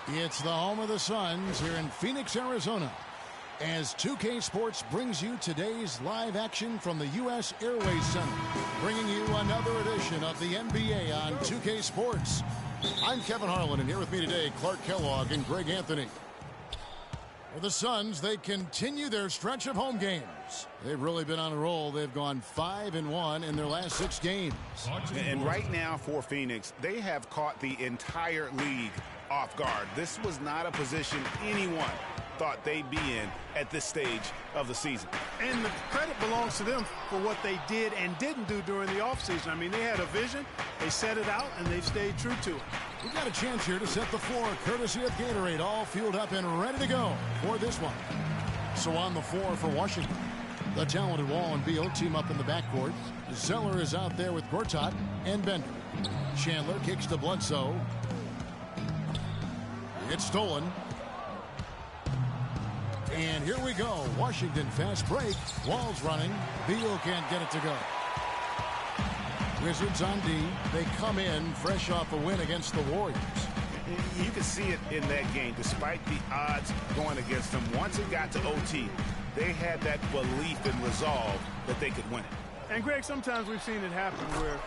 It's the home of the Suns here in Phoenix, Arizona, as 2K Sports brings you today's live action from the U.S. Airways Center, bringing you another edition of the NBA on 2K Sports. I'm Kevin Harlan, and here with me today, Clark Kellogg and Greg Anthony. For the Suns, they continue their stretch of home games. They've really been on a roll. They've gone 5-1 in their last 6 games. And right now for Phoenix, they have caught the entire league off guard. This was not a position anyone thought they'd be in at this stage of the season. And the credit belongs to them for what they did and didn't do during the offseason. I mean, they had a vision, they set it out, and they've stayed true to it. We got a chance here to set the floor, courtesy of Gatorade, all fueled up and ready to go for this one. So on the floor for Washington, the talented Wall and Beal team up in the backcourt. Zeller is out there with Gortat and Bender. Chandler kicks to Bledsoe. It's stolen. And here we go. Washington fast break. Wall's running. Beal can't get it to go. Wizards on D. They come in fresh off a win against the Warriors. You can see it in that game. Despite the odds going against them, once it got to OT, they had that belief and resolve that they could win it. And, Greg, sometimes we've seen it happen where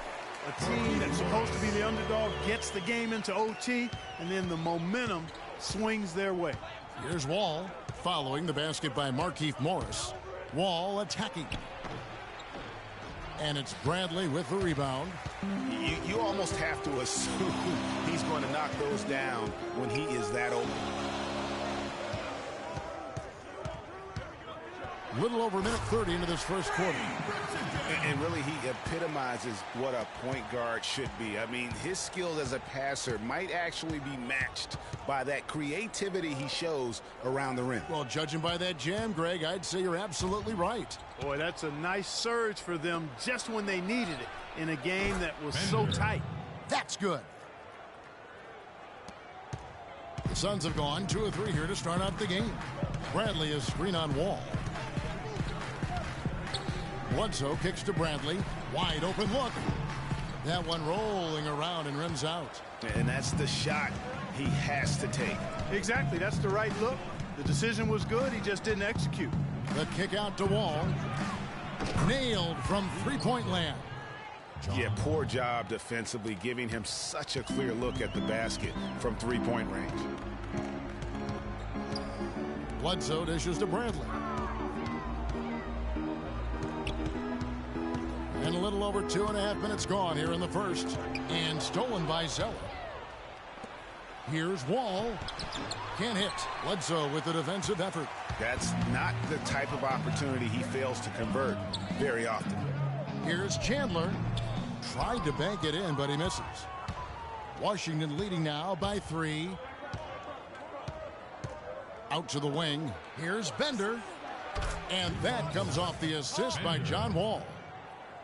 a team that's supposed to be the underdog gets the game into OT, and then the momentum swings their way. Here's Wall following the basket by Markieff Morris. Wall attacking. And it's Bradley with the rebound. You almost have to assume he's going to knock those down when he is that open. Little over a minute 30 into this first quarter. And really, he epitomizes what a point guard should be. I mean, his skills as a passer might actually be matched by that creativity he shows around the rim. Well, judging by that jam, Greg, I'd say you're absolutely right. Boy, that's a nice surge for them just when they needed it in a game that was so tight. That's good. The Suns have gone 2 of 3 here to start out the game. Bradley is screen on Wall. Bledsoe kicks to Bradley. Wide open look. That one rolling around and rims out. And that's the shot he has to take. Exactly. That's the right look. The decision was good. He just didn't execute. The kick out to Wall. Nailed from three-point land. Yeah, poor job defensively, giving him such a clear look at the basket from three-point range. Bledsoe dishes to Bradley. And a little over 2.5 minutes gone here in the first. And stolen by Zeller. Here's Wall. Can't hit. Bledsoe with the defensive effort. That's not the type of opportunity he fails to convert very often. Here's Chandler. Tried to bank it in, but he misses. Washington leading now by 3. Out to the wing. Here's Bender. And that comes off the assist by John Wall.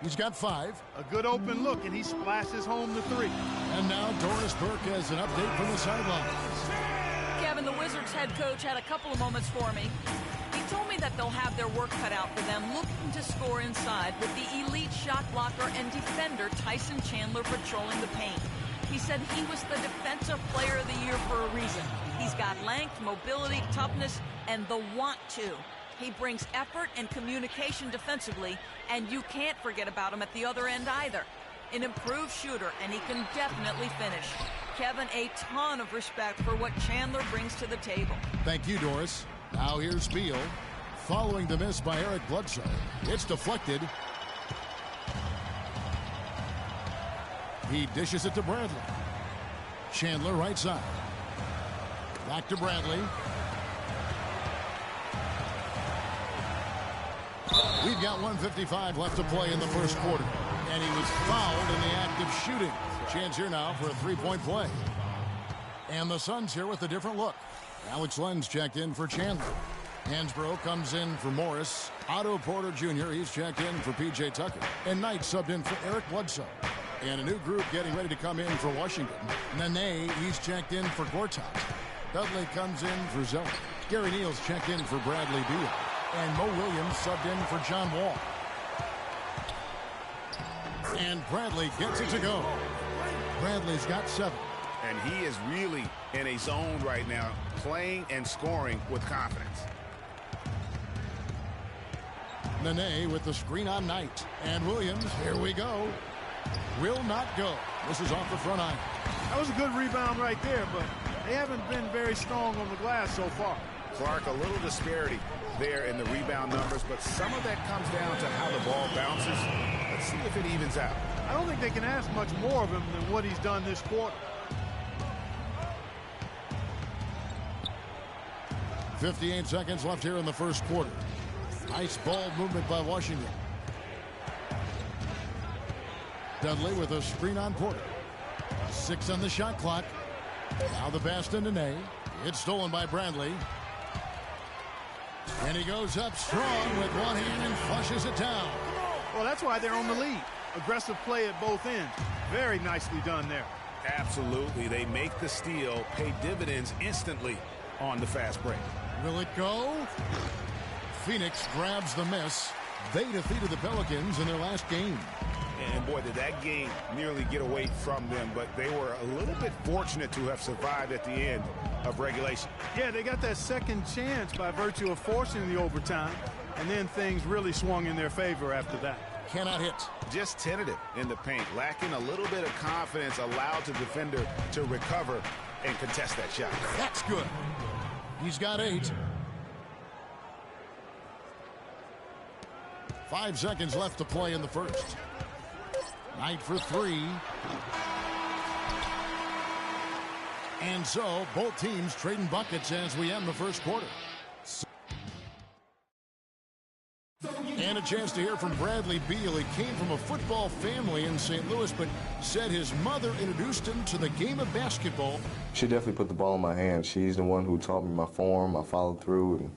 He's got 5. A good open look, and he splashes home the 3. And now Doris Burke has an update from the sidelines. Kevin, the Wizards head coach had a couple of moments for me. He told me that they'll have their work cut out for them looking to score inside with the elite shot blocker and defender Tyson Chandler patrolling the paint. He said he was the defensive player of the year for a reason. He's got length, mobility, toughness, and the want to. He brings effort and communication defensively, and you can't forget about him at the other end either. An improved shooter, and he can definitely finish. Kevin, a ton of respect for what Chandler brings to the table. Thank you, Doris. Now here's Beal. Following the miss by Eric Bledsoe. It's deflected. He dishes it to Bradley. Chandler right side. Back to Bradley. We've got 1:55 left to play in the first quarter. And he was fouled in the act of shooting. Chance here now for a three-point play. And the Suns here with a different look. Alex Lenz checked in for Chandler. Hansbrough comes in for Morris. Otto Porter Jr., he's checked in for P.J. Tucker. And Knight subbed in for Eric Bledsoe. And a new group getting ready to come in for Washington. Nene, he's checked in for Gortat. Dudley comes in for Zeller. Gary Neal's checked in for Bradley Beal. And Mo Williams subbed in for John Wall. And Bradley gets it to go. Bradley's got 7. and he is really in a zone right now, playing and scoring with confidence. Nene with the screen on Knight. And Williams, here we go. Will not go. This is off the front iron. That was a good rebound right there, but they haven't been very strong on the glass so far. Clark, a little disparity there in the rebound numbers, but some of that comes down to how the ball bounces. Let's see if it evens out. I don't think they can ask much more of him than what he's done this quarter. 58 seconds left here in the first quarter. Nice ball movement by Washington. Dudley with a screen on Porter. 6 on the shot clock. Now the pass to Nene. It's stolen by Bradley. And he goes up strong with one hand and flushes it down. Well, that's why they're on the lead. Aggressive play at both ends. Very nicely done there. Absolutely. They make the steal, pay dividends instantly on the fast break. Will it go? Phoenix grabs the miss. They defeated the Pelicans in their last game. And boy, did that game nearly get away from them, but they were a little bit fortunate to have survived at the end of regulation. Yeah, they got that second chance by virtue of forcing the overtime, and then things really swung in their favor after that. Cannot hit. Just tentative in the paint, lacking a little bit of confidence, allowed the defender to recover and contest that shot. That's good. He's got 8. 5 seconds left to play in the first. Knight for 3. And so both teams trading buckets as we end the first quarter. And a chance to hear from Bradley Beal. He came from a football family in St. Louis, but said his mother introduced him to the game of basketball. She definitely put the ball in my hand. She's the one who taught me my form. I followed through,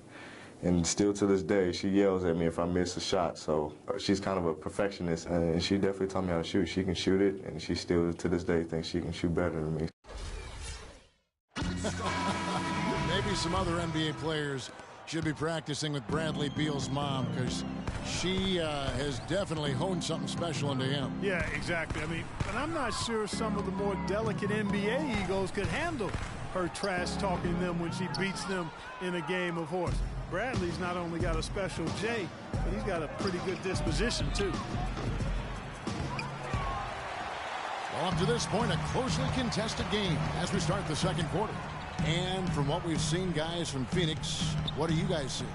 and still to this day, she yells at me if I miss a shot. So she's kind of a perfectionist, and she definitely taught me how to shoot. She can shoot it, and she still to this day thinks she can shoot better than me. Maybe some other NBA players should be practicing with Bradley Beal's mom, because she has definitely honed something special into him. Yeah, exactly. I mean, but I'm not sure some of the more delicate NBA egos could handle her trash talking them when she beats them in a game of horse. Bradley's not only got a special J, but he's got a pretty good disposition too. Well, up to this point, a closely contested game as we start the second quarter. And from what we've seen, guys, from Phoenix, what do you guys see?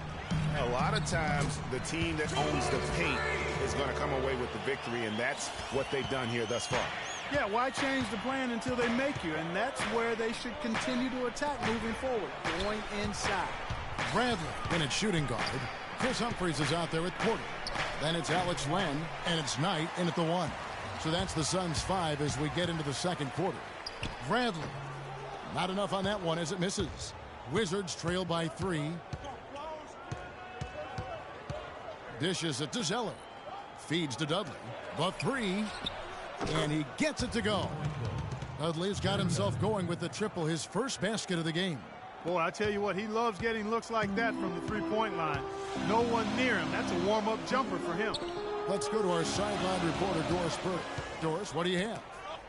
A lot of times, the team that owns the paint is going to come away with the victory, and that's what they've done here thus far. Yeah, why change the plan until they make you? And that's where they should continue to attack moving forward, going inside. Bradley in at shooting guard. Chris Humphries is out there at Porter. Then it's Alex Len, and it's Knight in at the 1. So that's the Suns' 5 as we get into the second quarter. Bradley. Not enough on that one as it misses. Wizards trail by 3. Dishes it to Zeller. Feeds to Dudley. The 3. And he gets it to go. Dudley's got himself going with the triple, his first basket of the game. Boy, I tell you what, he loves getting looks like that from the three-point line. No one near him. That's a warm-up jumper for him. Let's go to our sideline reporter, Doris Burke. Doris, what do you have?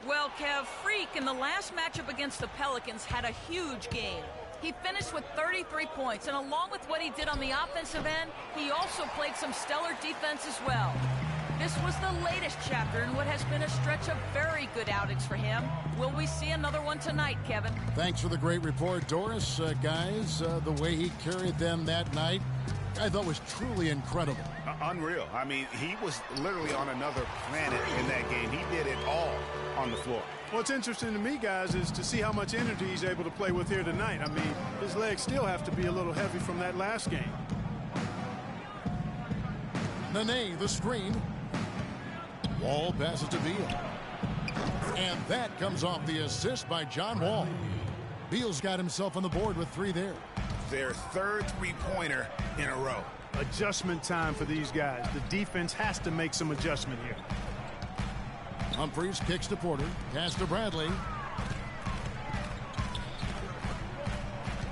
Well, Kev, Freak in the last matchup against the Pelicans had a huge game. He finished with 33 points, and along with what he did on the offensive end, he also played some stellar defense as well. This was the latest chapter in what has been a stretch of very good outings for him. Will we see another one tonight, Kevin? Thanks for the great report, Doris. Guys, the way he carried them that night, I thought was truly incredible. Unreal. I mean, he was literally on another planet in that game. He did it all on the floor. What's interesting to me, guys, is to see how much energy he's able to play with here tonight. I mean, his legs still have to be a little heavy from that last game. Nene, the screen. Wall passes to Beal. And that comes off the assist by John Wall. Beal's got himself on the board with 3 there. Their third three-pointer in a row. Adjustment time for these guys. The defense has to make some adjustment here. Humphries kicks to Porter. Pass to Bradley.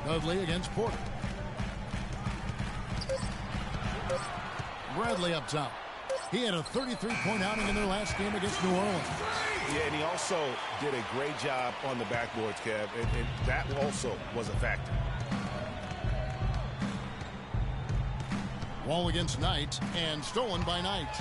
Dudley against Porter. Bradley up top. He had a 33-point outing in their last game against New Orleans. Yeah, and he also did a great job on the backboards, Kev, and that also was a factor. Wall against Knight, and stolen by Knight.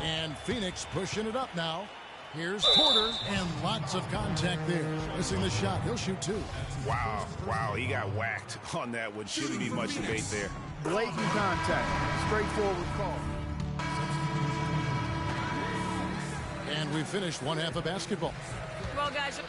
And Phoenix pushing it up now. Here's Porter, and lots of contact there. Missing the shot. He'll shoot two. Wow, he got whacked on that one. Shouldn't be much debate there. Blatant contact. Straightforward call. And we finished one half of basketball. Well, guys.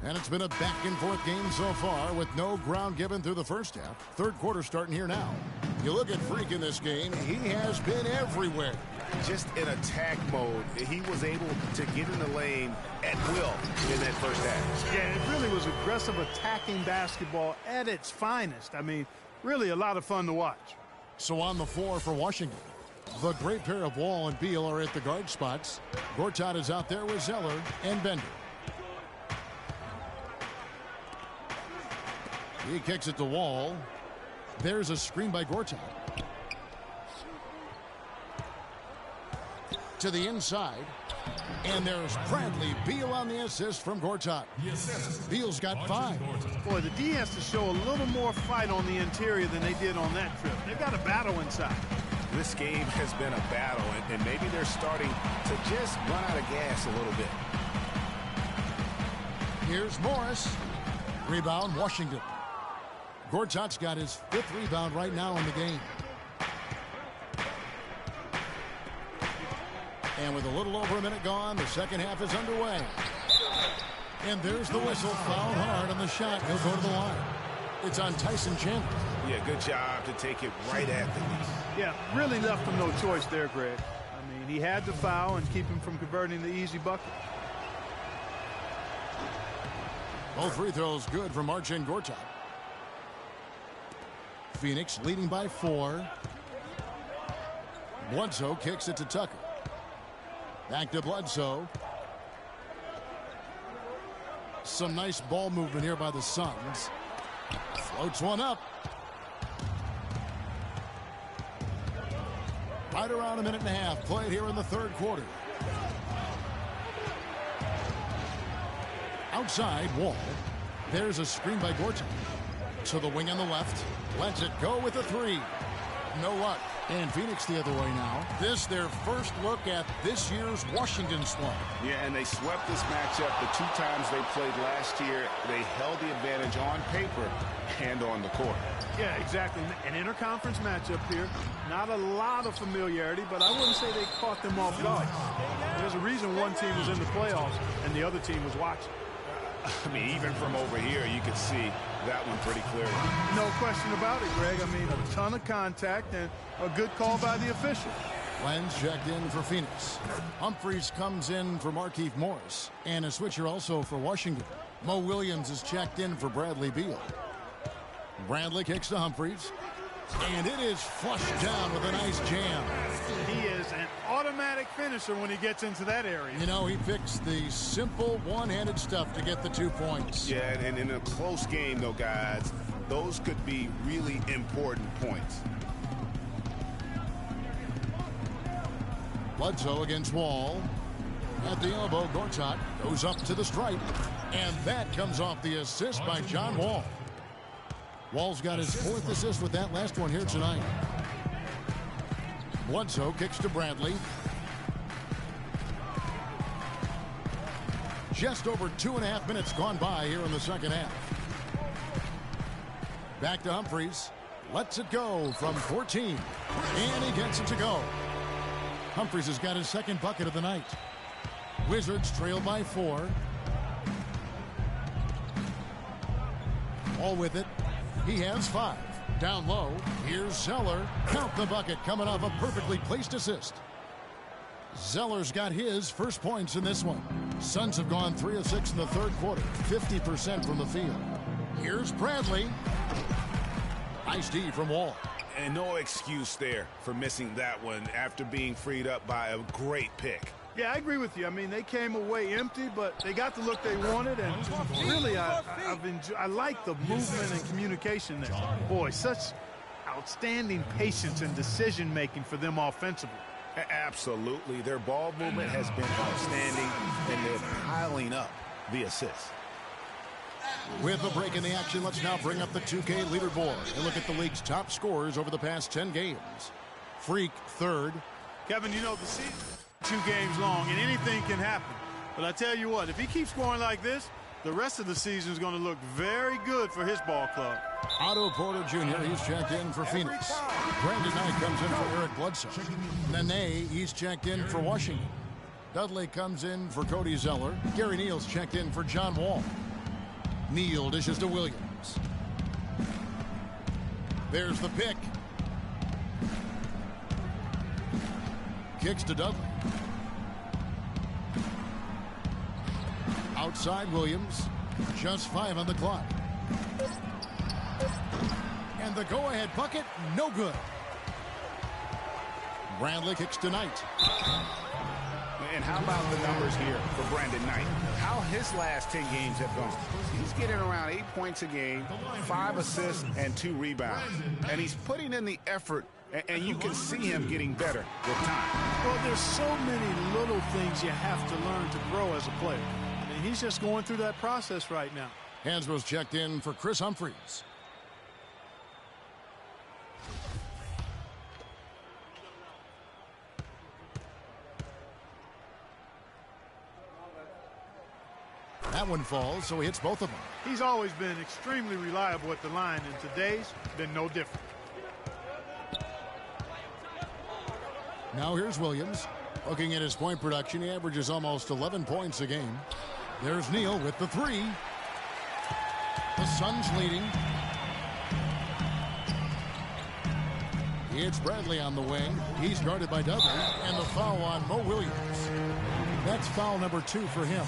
And it's been a back-and-forth game so far with no ground given through the first half. Third quarter starting here now. You look at Freak in this game, he has been everywhere. Just in attack mode, he was able to get in the lane at will in that first half. Yeah, it really was aggressive attacking basketball at its finest. I mean, really a lot of fun to watch. So on the floor for Washington, the great pair of Wall and Beal are at the guard spots. Gortat is out there with Zeller and Bender. He kicks it to Wall. There's a screen by Gortat. To the inside. And there's Bradley Beal on the assist from Gortat. Beal's got 5. Boy, the D has to show a little more fight on the interior than they did on that trip. They've got a battle inside. This game has been a battle, and maybe they're starting to just run out of gas a little bit. Here's Morris. Rebound, Washington. Gortat's got his 5th rebound right now in the game. And with a little over a minute gone, the second half is underway. And there's the whistle, fouled hard on the shot. He'll go to the line. It's on Tyson Chandler. Yeah, good job to take it right at the knee. Yeah, really left him no choice there, Greg. I mean, he had to foul and keep him from converting the easy bucket. Both free throws good from Marcin Gortat. Phoenix leading by 4. Bledsoe kicks it to Tucker. Back to Bledsoe. Some nice ball movement here by the Suns. Floats one up. Right around a minute and a half played here in the third quarter. Outside, Wall. There's a screen by Gortat. To the wing on the left. Lets it go with a 3. No luck. And Phoenix the other way now. This their first look at this year's Washington squad. Yeah, and they swept this matchup the 2 times they played last year. They held the advantage on paper and on the court. Yeah, exactly. An interconference matchup here. Not a lot of familiarity, but I wouldn't say they caught them off guard. There's a reason one team was in the playoffs and the other team was watching. I mean, even from over here, you could see that one pretty clearly. No question about it, Greg. I mean, a ton of contact and a good call by the official. Lenz checked in for Phoenix. Humphries comes in for Markieff Morris. And a switcher also for Washington. Mo Williams is checked in for Bradley Beal. Bradley kicks to Humphries. And it is flushed down with a nice jam. He is an automatic finisher when he gets into that area. You know, he picks the simple one-handed stuff to get the 2 points. Yeah, and in a close game, though, guys, those could be really important points. Bledsoe against Wall. At the elbow, Gortat goes up to the stripe. And that comes off the assist by John Wall. Wall's got his 4th assist with that last one here tonight. Bledsoe kicks to Bradley. Just over 2.5 minutes gone by here in the second half. Back to Humphries. Lets it go from 14. And he gets it to go. Humphries has got his 2nd bucket of the night. Wizards trail by 4. All with it. He has 5. Down low. Here's Zeller. Count the bucket coming off a perfectly placed assist. Zeller's got his first points in this one. Suns have gone 3 of 6 in the third quarter. 50% from the field. Here's Bradley. Nice D from Wall. And no excuse there for missing that one after being freed up by a great pick. Yeah, I agree with you. I mean, they came away empty, but they got the look they wanted, and really, I like the movement and communication there. Boy, such outstanding patience and decision-making for them offensively. Absolutely. Their ball movement has been outstanding, and they're piling up the assists. With a break in the action, let's now bring up the 2K leaderboard and look at the league's top scorers over the past 10 games. Freak third. Kevin, you know the season 2 games long, and anything can happen. But I tell you what, if he keeps scoring like this, the rest of the season is going to look very good for his ball club. Otto Porter Jr., he's checked in for Phoenix. Brandon Knight comes in for Eric Bledsoe. Nene, he's checked in for Washington. Dudley comes in for Cody Zeller. Gary Neal's checked in for John Wall. Neal dishes to Williams. There's the pick. Kicks to Dudley. Outside Williams. Just 5 on the clock. And the go-ahead bucket, no good. Bradley kicks to Knight. And how about the numbers here for Brandon Knight? How his last 10 games have gone. He's getting around 8 points a game, 5 assists, and 2 rebounds. And he's putting in the effort, and you can see him getting better with time. Well, there's so many little things you have to learn to grow as a player. And he's just going through that process right now. Hansbrough's checked in for Chris Humphries. That one falls, so he hits both of them. He's always been extremely reliable at the line, and today's been no different. Now here's Williams. Looking at his point production, he averages almost 11 points a game. There's Neal with the 3. The Suns leading. It's Bradley on the wing. He's guarded by Dudley, and the foul on Mo Williams. That's foul number 2 for him.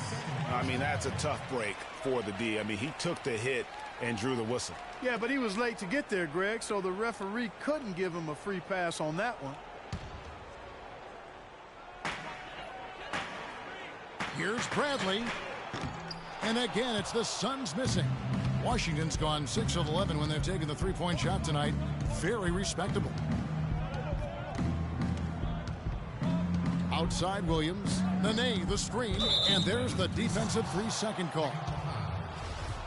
I mean, that's a tough break for the D. I mean, he took the hit and drew the whistle. Yeah, but he was late to get there, Greg, so the referee couldn't give him a free pass on that one. Here's Bradley. And again, it's the Suns missing. Washington's gone 6 of 11 when they've taken the three-point shot tonight. Very respectable. Outside Williams. Nene, the screen. And there's the defensive 3-second call.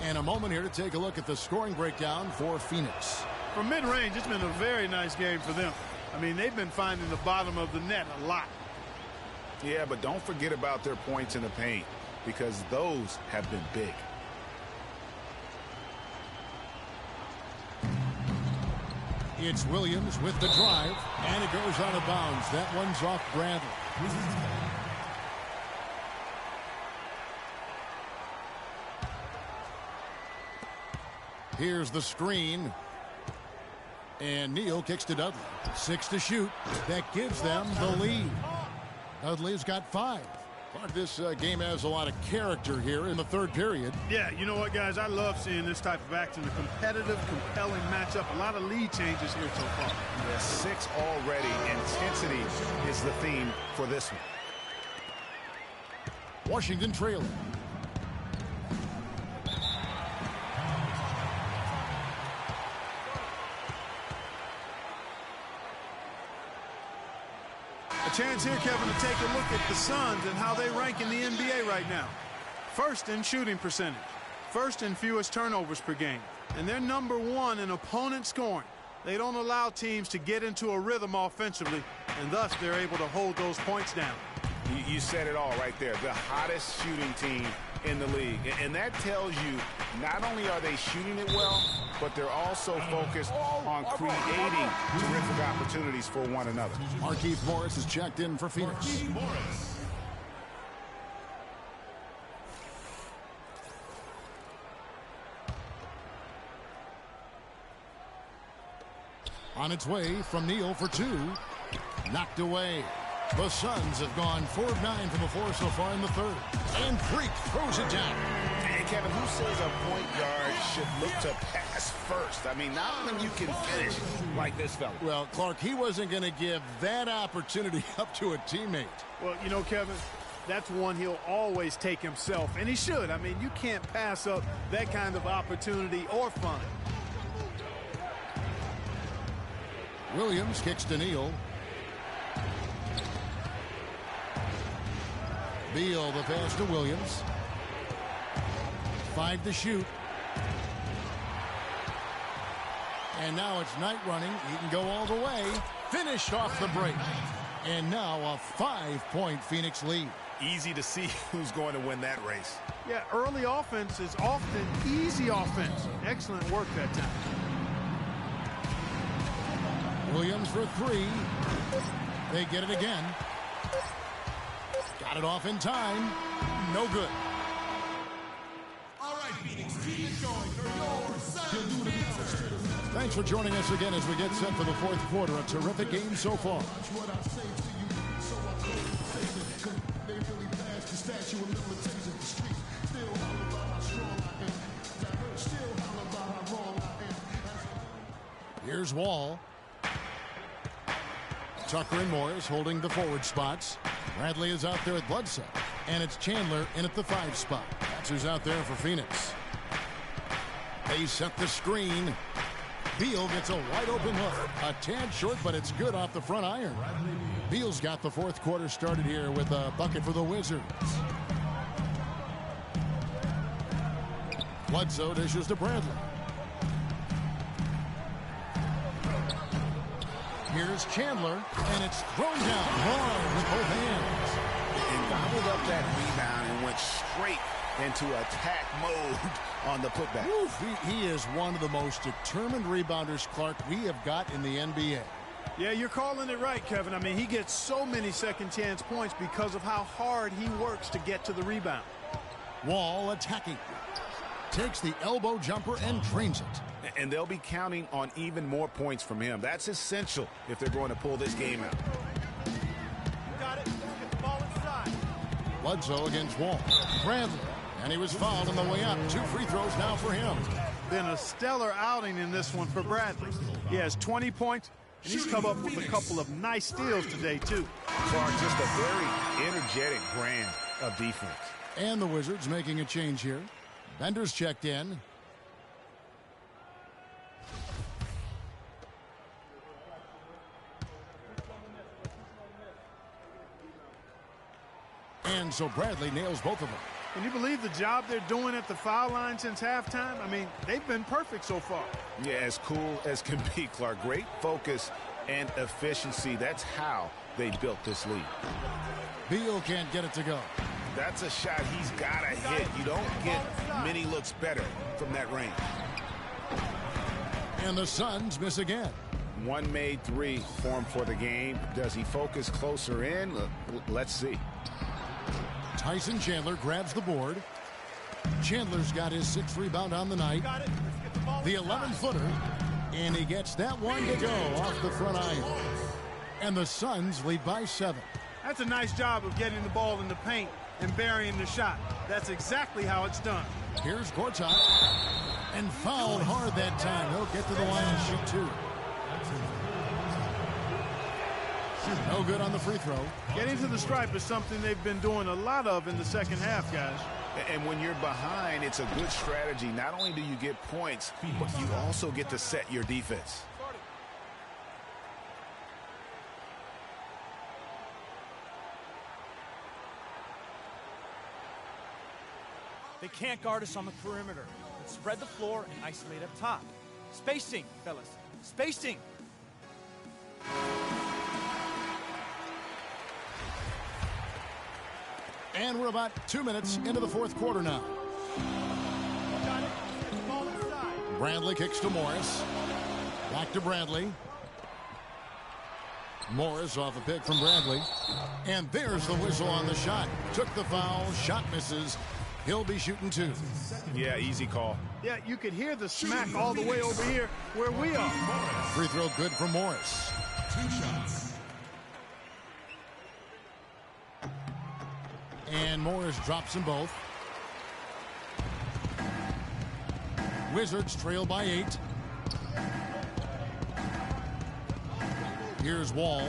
And a moment here to take a look at the scoring breakdown for Phoenix. From mid-range, it's been a very nice game for them. I mean, they've been finding the bottom of the net a lot. Yeah, but don't forget about their points in the paint, because those have been big. It's Williams with the drive, and it goes out of bounds. That one's off Bradley. Here's the screen. And Neal kicks to Dudley. 6 to shoot. That gives them the lead. Dudley's got 5. But this game has a lot of character here in the third period. Yeah, you know what, guys? I love seeing this type of action. A competitive, compelling matchup. A lot of lead changes here so far. Yeah, 6 already. Intensity is the theme for this one. Washington trailing. A chance here, Kevin, to take a look at the Suns and how they rank in the NBA right now. First in shooting percentage. First in fewest turnovers per game. And they're number 1 in opponent scoring. They don't allow teams to get into a rhythm offensively, and thus they're able to hold those points down. You said it all right there. The hottest shooting team in the league. And that tells you not only are they shooting it well, but they're also focused on creating terrific opportunities for one another. Markieff Morris is checked in for Phoenix. On its way from Neal for 2. Knocked away. The Suns have gone 4 of 9 from the floor so far in the third. And Freak throws it down. Kevin, who says a point guard should look to pass first? I mean, not when you can finish like this fella. Well, Clark, he wasn't going to give that opportunity up to a teammate. Well, you know, Kevin, that's one he'll always take himself, and he should. I mean, you can't pass up that kind of opportunity or fun. Williams kicks to Neal. Beal the pass to Williams. 5 to shoot. And now it's Knight running. He can go all the way. Finished off the break. And now a 5-point Phoenix lead. Easy to see who's going to win that race. Yeah, early offense is often easy offense. Excellent work that time. Williams for 3. They get it again. Got it off in time. No good. All right, Phoenix, keep it going. Thanks for joining us again as we get set for the fourth quarter. A terrific game so far. Here's Wall. Tucker and Morris holding the forward spots. Bradley is out there at Bledsoe. And it's Chandler in at the 5 spot. That's who's out there for Phoenix. They set the screen. Beal gets a wide open look. A tad short, but it's good off the front iron. Beal's got the fourth quarter started here with a bucket for the Wizards. Bledsoe dishes to Bradley. Here's Chandler, and it's thrown down hard with both hands. And gobbled up that rebound and went straight into attack mode on the putback. Oof, he is one of the most determined rebounders, Clark, we have got in the NBA. Yeah, you're calling it right, Kevin. I mean, he gets so many second chance points because of how hard he works to get to the rebound. Wall attacking. Takes the elbow jumper and drains it. And they'll be counting on even more points from him. That's essential if they're going to pull this game out. Got it. Get the ball inside. Bledsoe against Wall. Bradley. And he was fouled on the way up. 2 free throws now for him. Been a stellar outing in this one for Bradley. He has 20 points, and he's come up with a couple of nice steals today, too. Clark, just a very energetic brand of defense. And the Wizards making a change here. Bender's checked in. And so Bradley nails both of them. Can you believe the job they're doing at the foul line since halftime? I mean, they've been perfect so far. Yeah, as cool as can be, Clark. Great focus and efficiency. That's how they built this lead. Beal can't get it to go. That's a shot he's got to hit. You don't get many looks better from that range. And the Suns miss again. One made 3 for him for the game. Does he focus closer in? Let's see. Tyson Chandler grabs the board. Chandler's got his 6th rebound on the night. The 11-footer. And he gets that one to go off the front iron. And the Suns lead by 7. That's a nice job of getting the ball in the paint and burying the shot. That's exactly how it's done. Here's Gortat. And fouled hard that time. He'll get to the line and shoot 2. No good on the free throw. Getting to the stripe is something they've been doing a lot of in the second half, guys. And when you're behind, it's a good strategy. Not only do you get points, but you also get to set your defense. They can't guard us on the perimeter. Let's spread the floor and isolate up top. Spacing, fellas. Spacing. And we're about 2 minutes into the fourth quarter now. Bradley kicks to Morris. Back to Bradley. Morris off a pick from Bradley. And there's the whistle on the shot. Took the foul. Shot misses. He'll be shooting 2. Yeah, easy call. Yeah, you could hear the smack all the way over here where we are. Free throw good for Morris. 2 shots. And Morris drops them both. Wizards trail by 8. Here's Wall.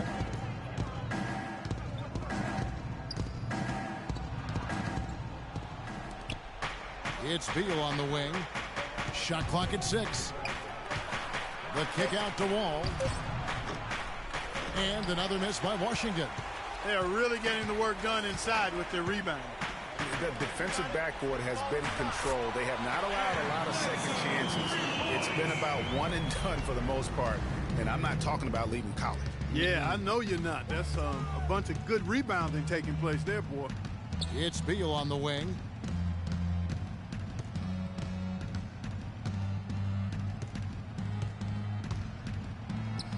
It's Beal on the wing. Shot clock at 6. The kick out to Wall. And another miss by Washington. They are really getting the work done inside with their rebound. The defensive backboard has been controlled. They have not allowed a lot of second chances. It's been about one and done for the most part. And I'm not talking about leaving college. Yeah, I know you're not. That's a bunch of good rebounding taking place there, boy. It's Beal on the wing.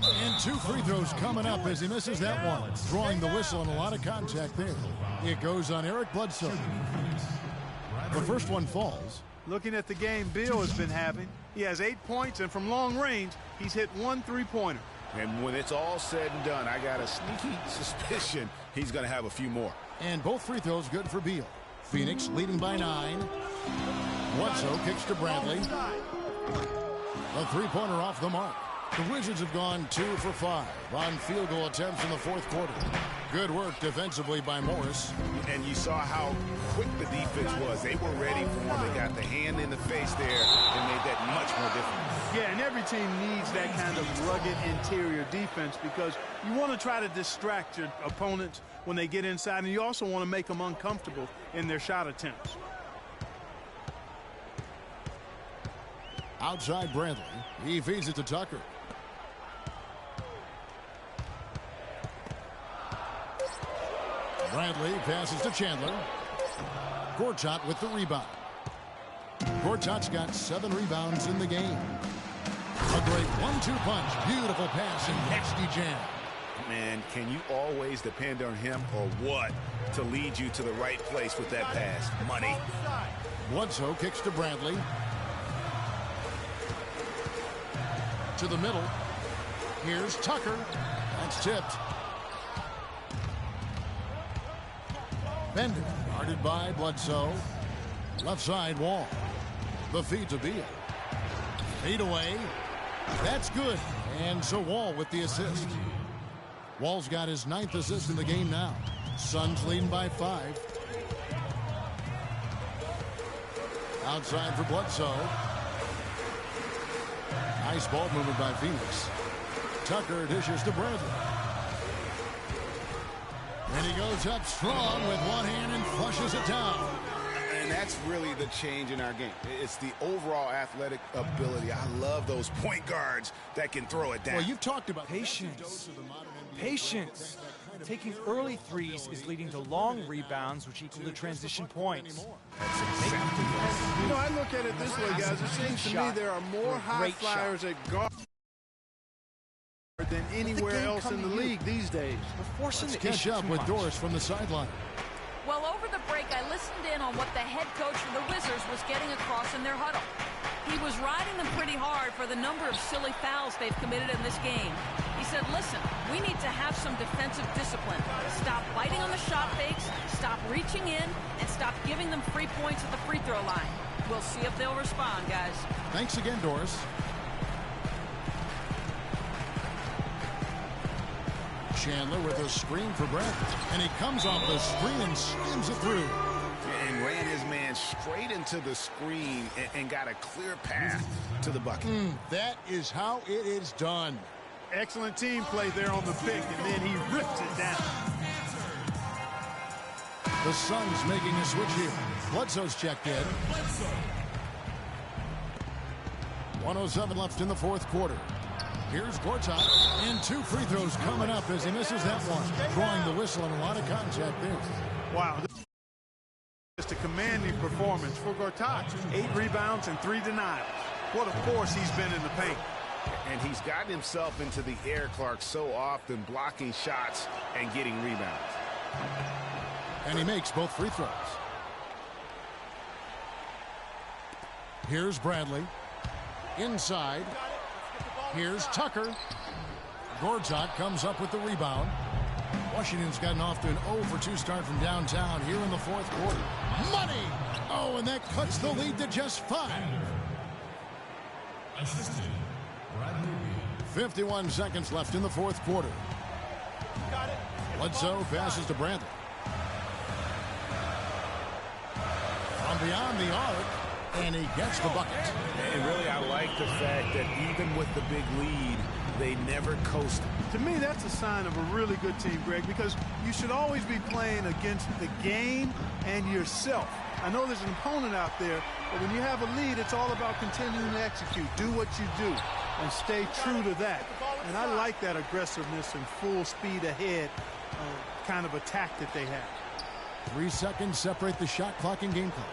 And 2 free throws coming up as he misses that one. Drawing the whistle and a lot of contact there. It goes on Eric Bledsoe. The first one falls. Looking at the game Beal has been having, he has 8 points, and from long range, he's hit 1 3-pointer. And when it's all said and done, I got a sneaky suspicion he's going to have a few more. And both free throws good for Beal. Phoenix leading by 9. Bledsoe kicks to Bradley. A 3-pointer off the mark. The Wizards have gone 2 for 5 on field goal attempts in the fourth quarter. Good work defensively by Morris. And you saw how quick the defense was. They were ready for him. They got the hand in the face there and made that much more difficult. Yeah, and every team needs that kind of rugged interior defense because you want to try to distract your opponents when they get inside, and you also want to make them uncomfortable in their shot attempts. Outside Bradley. He feeds it to Tucker. Bradley passes to Chandler. Gortat with the rebound. Gortat's got 7 rebounds in the game. A great 1-2 punch. Beautiful pass and nasty jam. Man, can you always depend on him or what to lead you to the right place with that pass? Money. Bledsoe kicks to Bradley. To the middle. Here's Tucker. That's tipped. Bender guarded by Bledsoe. Left side Wall. The feed to Beal. Feed away. That's good. And so Wall with the assist. Wall's got his 9th assist in the game now. Suns leading by 5. Outside for Bledsoe. Nice ball movement by Phoenix. Tucker dishes to Bradley. And he goes up strong with one hand and flushes it down. And that's really the change in our game. It's the overall athletic ability. I love those point guards that can throw it down. Well, you've talked about patience. Patience. Taking early threes is leading to long rebounds, which equal to transition points. That's exactly right. You know, I look at it this way, guys. It seems to me there are more high flyers at guard than anywhere else in the league these days. Let's catch up with Doris from the sideline. Well, over the break, I listened in on what the head coach for the Wizards was getting across in their huddle. He was riding them pretty hard for the number of silly fouls they've committed in this game. He said, listen, we need to have some defensive discipline. Stop biting on the shot fakes, stop reaching in, and stop giving them free points at the free throw line. We'll see if they'll respond, guys. Thanks again, Doris. Chandler with a screen for Bradley. And he comes off the screen and slams it through. And ran his man straight into the screen and got a clear path to the bucket. That is how it is done. Excellent team play there on the pick, and then he rips it down. The Suns making a switch here. Bledsoe's checked in. 1:07 left in the fourth quarter. Here's Gortat, and 2 free throws coming up as he misses that one. Drawing the whistle and a lot of contact there. Wow. Just a commanding performance for Gortat. 8 rebounds and 3 denials. What a force he's been in the paint. And he's gotten himself into the air, Clark, so often, blocking shots and getting rebounds. And he makes both free throws. Here's Bradley. Inside. Here's Tucker. Gortat comes up with the rebound. Washington's gotten off to an 0 for 2 start from downtown here in the fourth quarter. Money! Oh, and that cuts the lead to just 5. Assistant, Bradley Beal. 51 seconds left in the fourth quarter. Got it. Bledsoe passes to Bradley. From beyond the arc, and he gets the bucket. And really, I like the fact that even with the big lead, they never coasted. To me, that's a sign of a really good team, Greg, because you should always be playing against the game and yourself. I know there's an opponent out there, but when you have a lead, it's all about continuing to execute. Do what you do and stay true to that. And I like that aggressiveness and full speed ahead kind of attack that they have. 3 seconds separate the shot clock and game clock.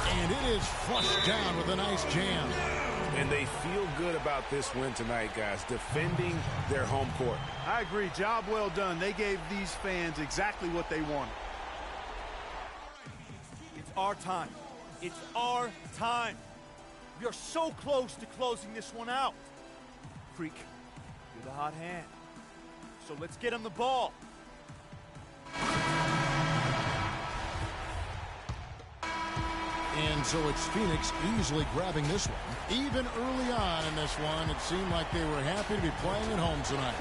And it is flushed down with a nice jam. And they feel good about this win tonight, guys, defending their home court. I agree. Job well done. They gave these fans exactly what they wanted. It's our time. It's our time. We are so close to closing this one out. Freak, you're the hot hand. So let's get him the ball. And so it's Phoenix easily grabbing this one. Even early on in this one, it seemed like they were happy to be playing at home tonight.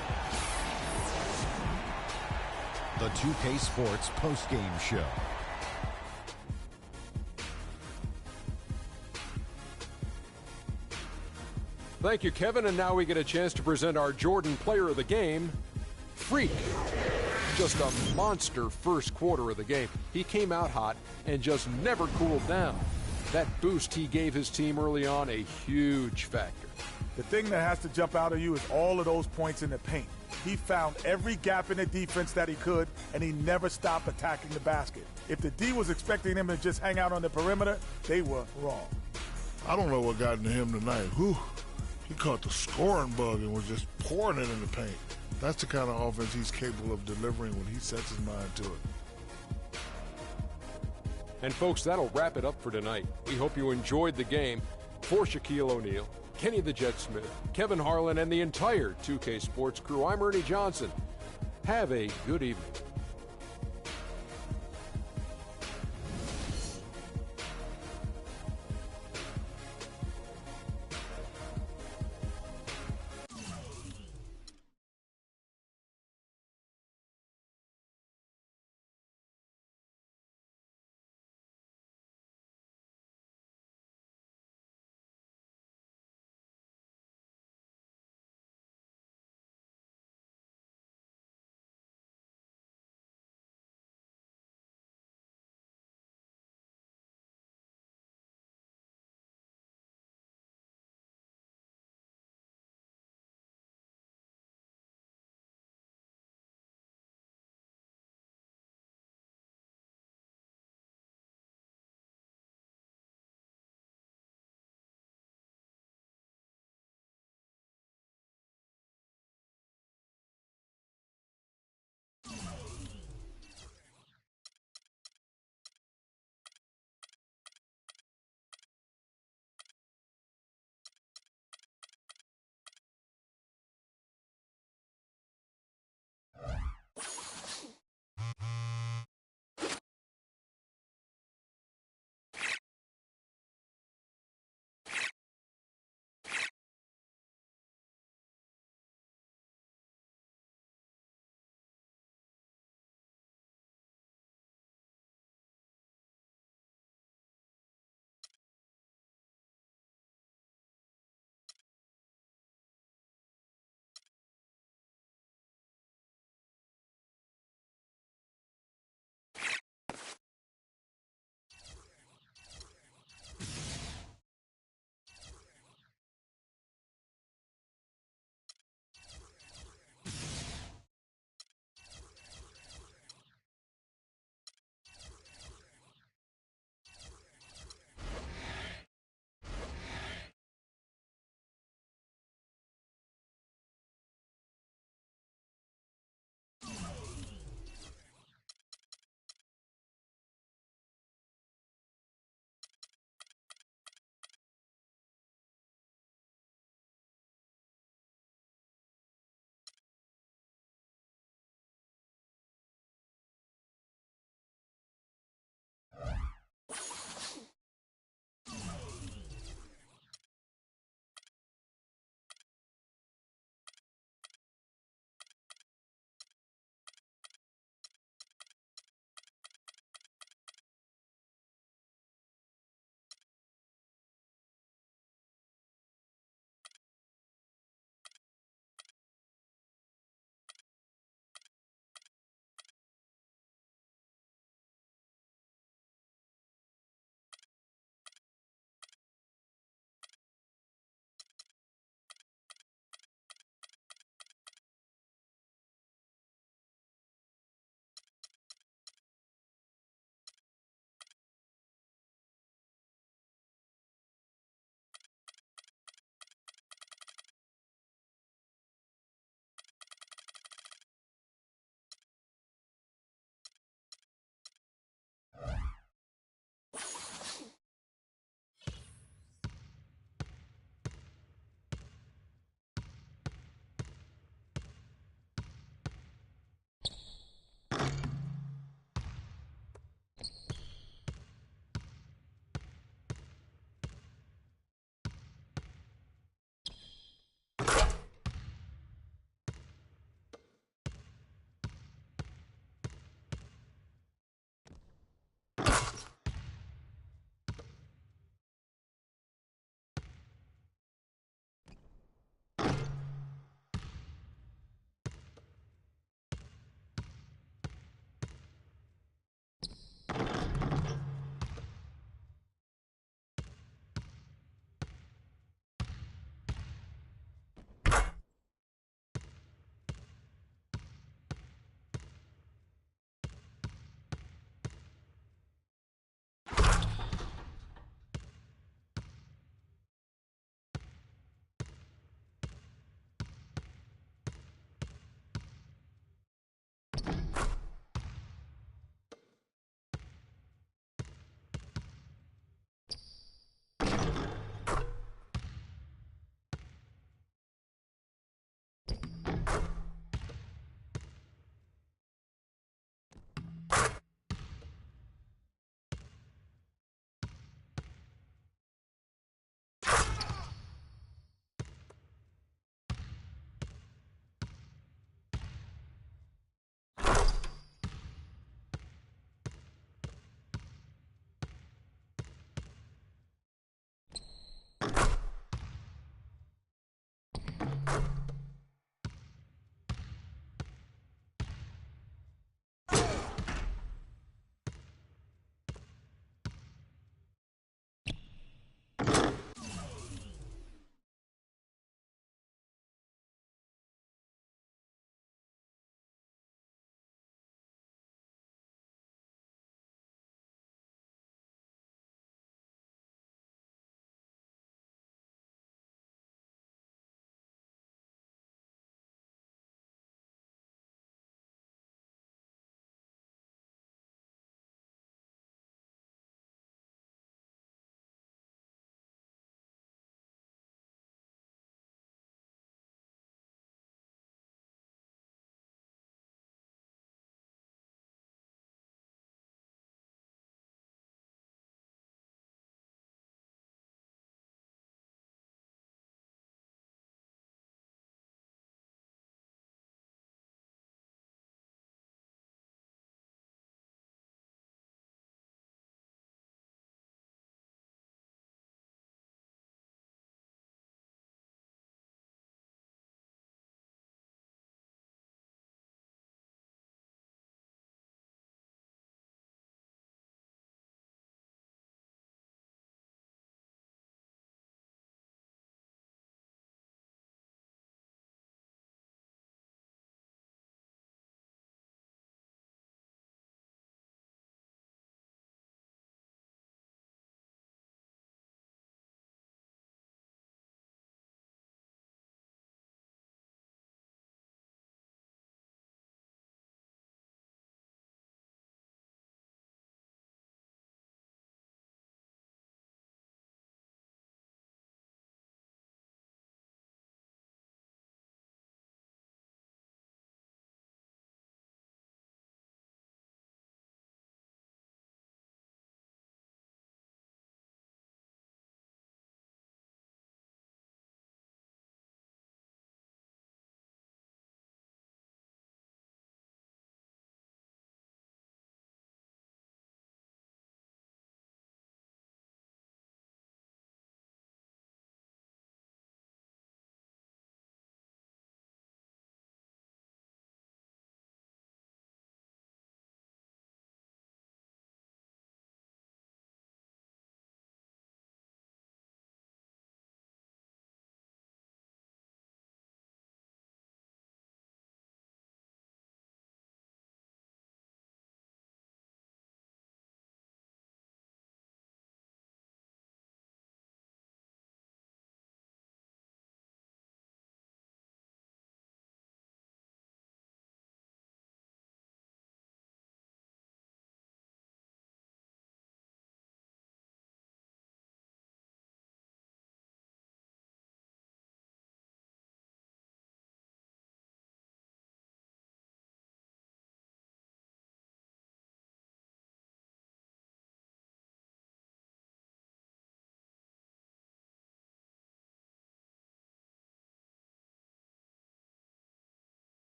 The 2K Sports postgame show. Thank you, Kevin. And now we get a chance to present our Jordan Player of the Game, Freak. Just a monster first quarter of the game. He came out hot and just never cooled down. That boost he gave his team early on, a huge factor. The thing that has to jump out of you is all of those points in the paint. He found every gap in the defense that he could, and he never stopped attacking the basket. If the D was expecting him to just hang out on the perimeter, they were wrong. I don't know what got into him tonight. Whew. He caught the scoring bug and was just pouring it in the paint. That's the kind of offense he's capable of delivering when he sets his mind to it. And folks, that'll wrap it up for tonight. We hope you enjoyed the game. For Shaquille O'Neal, Kenny the Jet Smith, Kevin Harlan, and the entire 2K Sports crew, I'm Ernie Johnson. Have a good evening.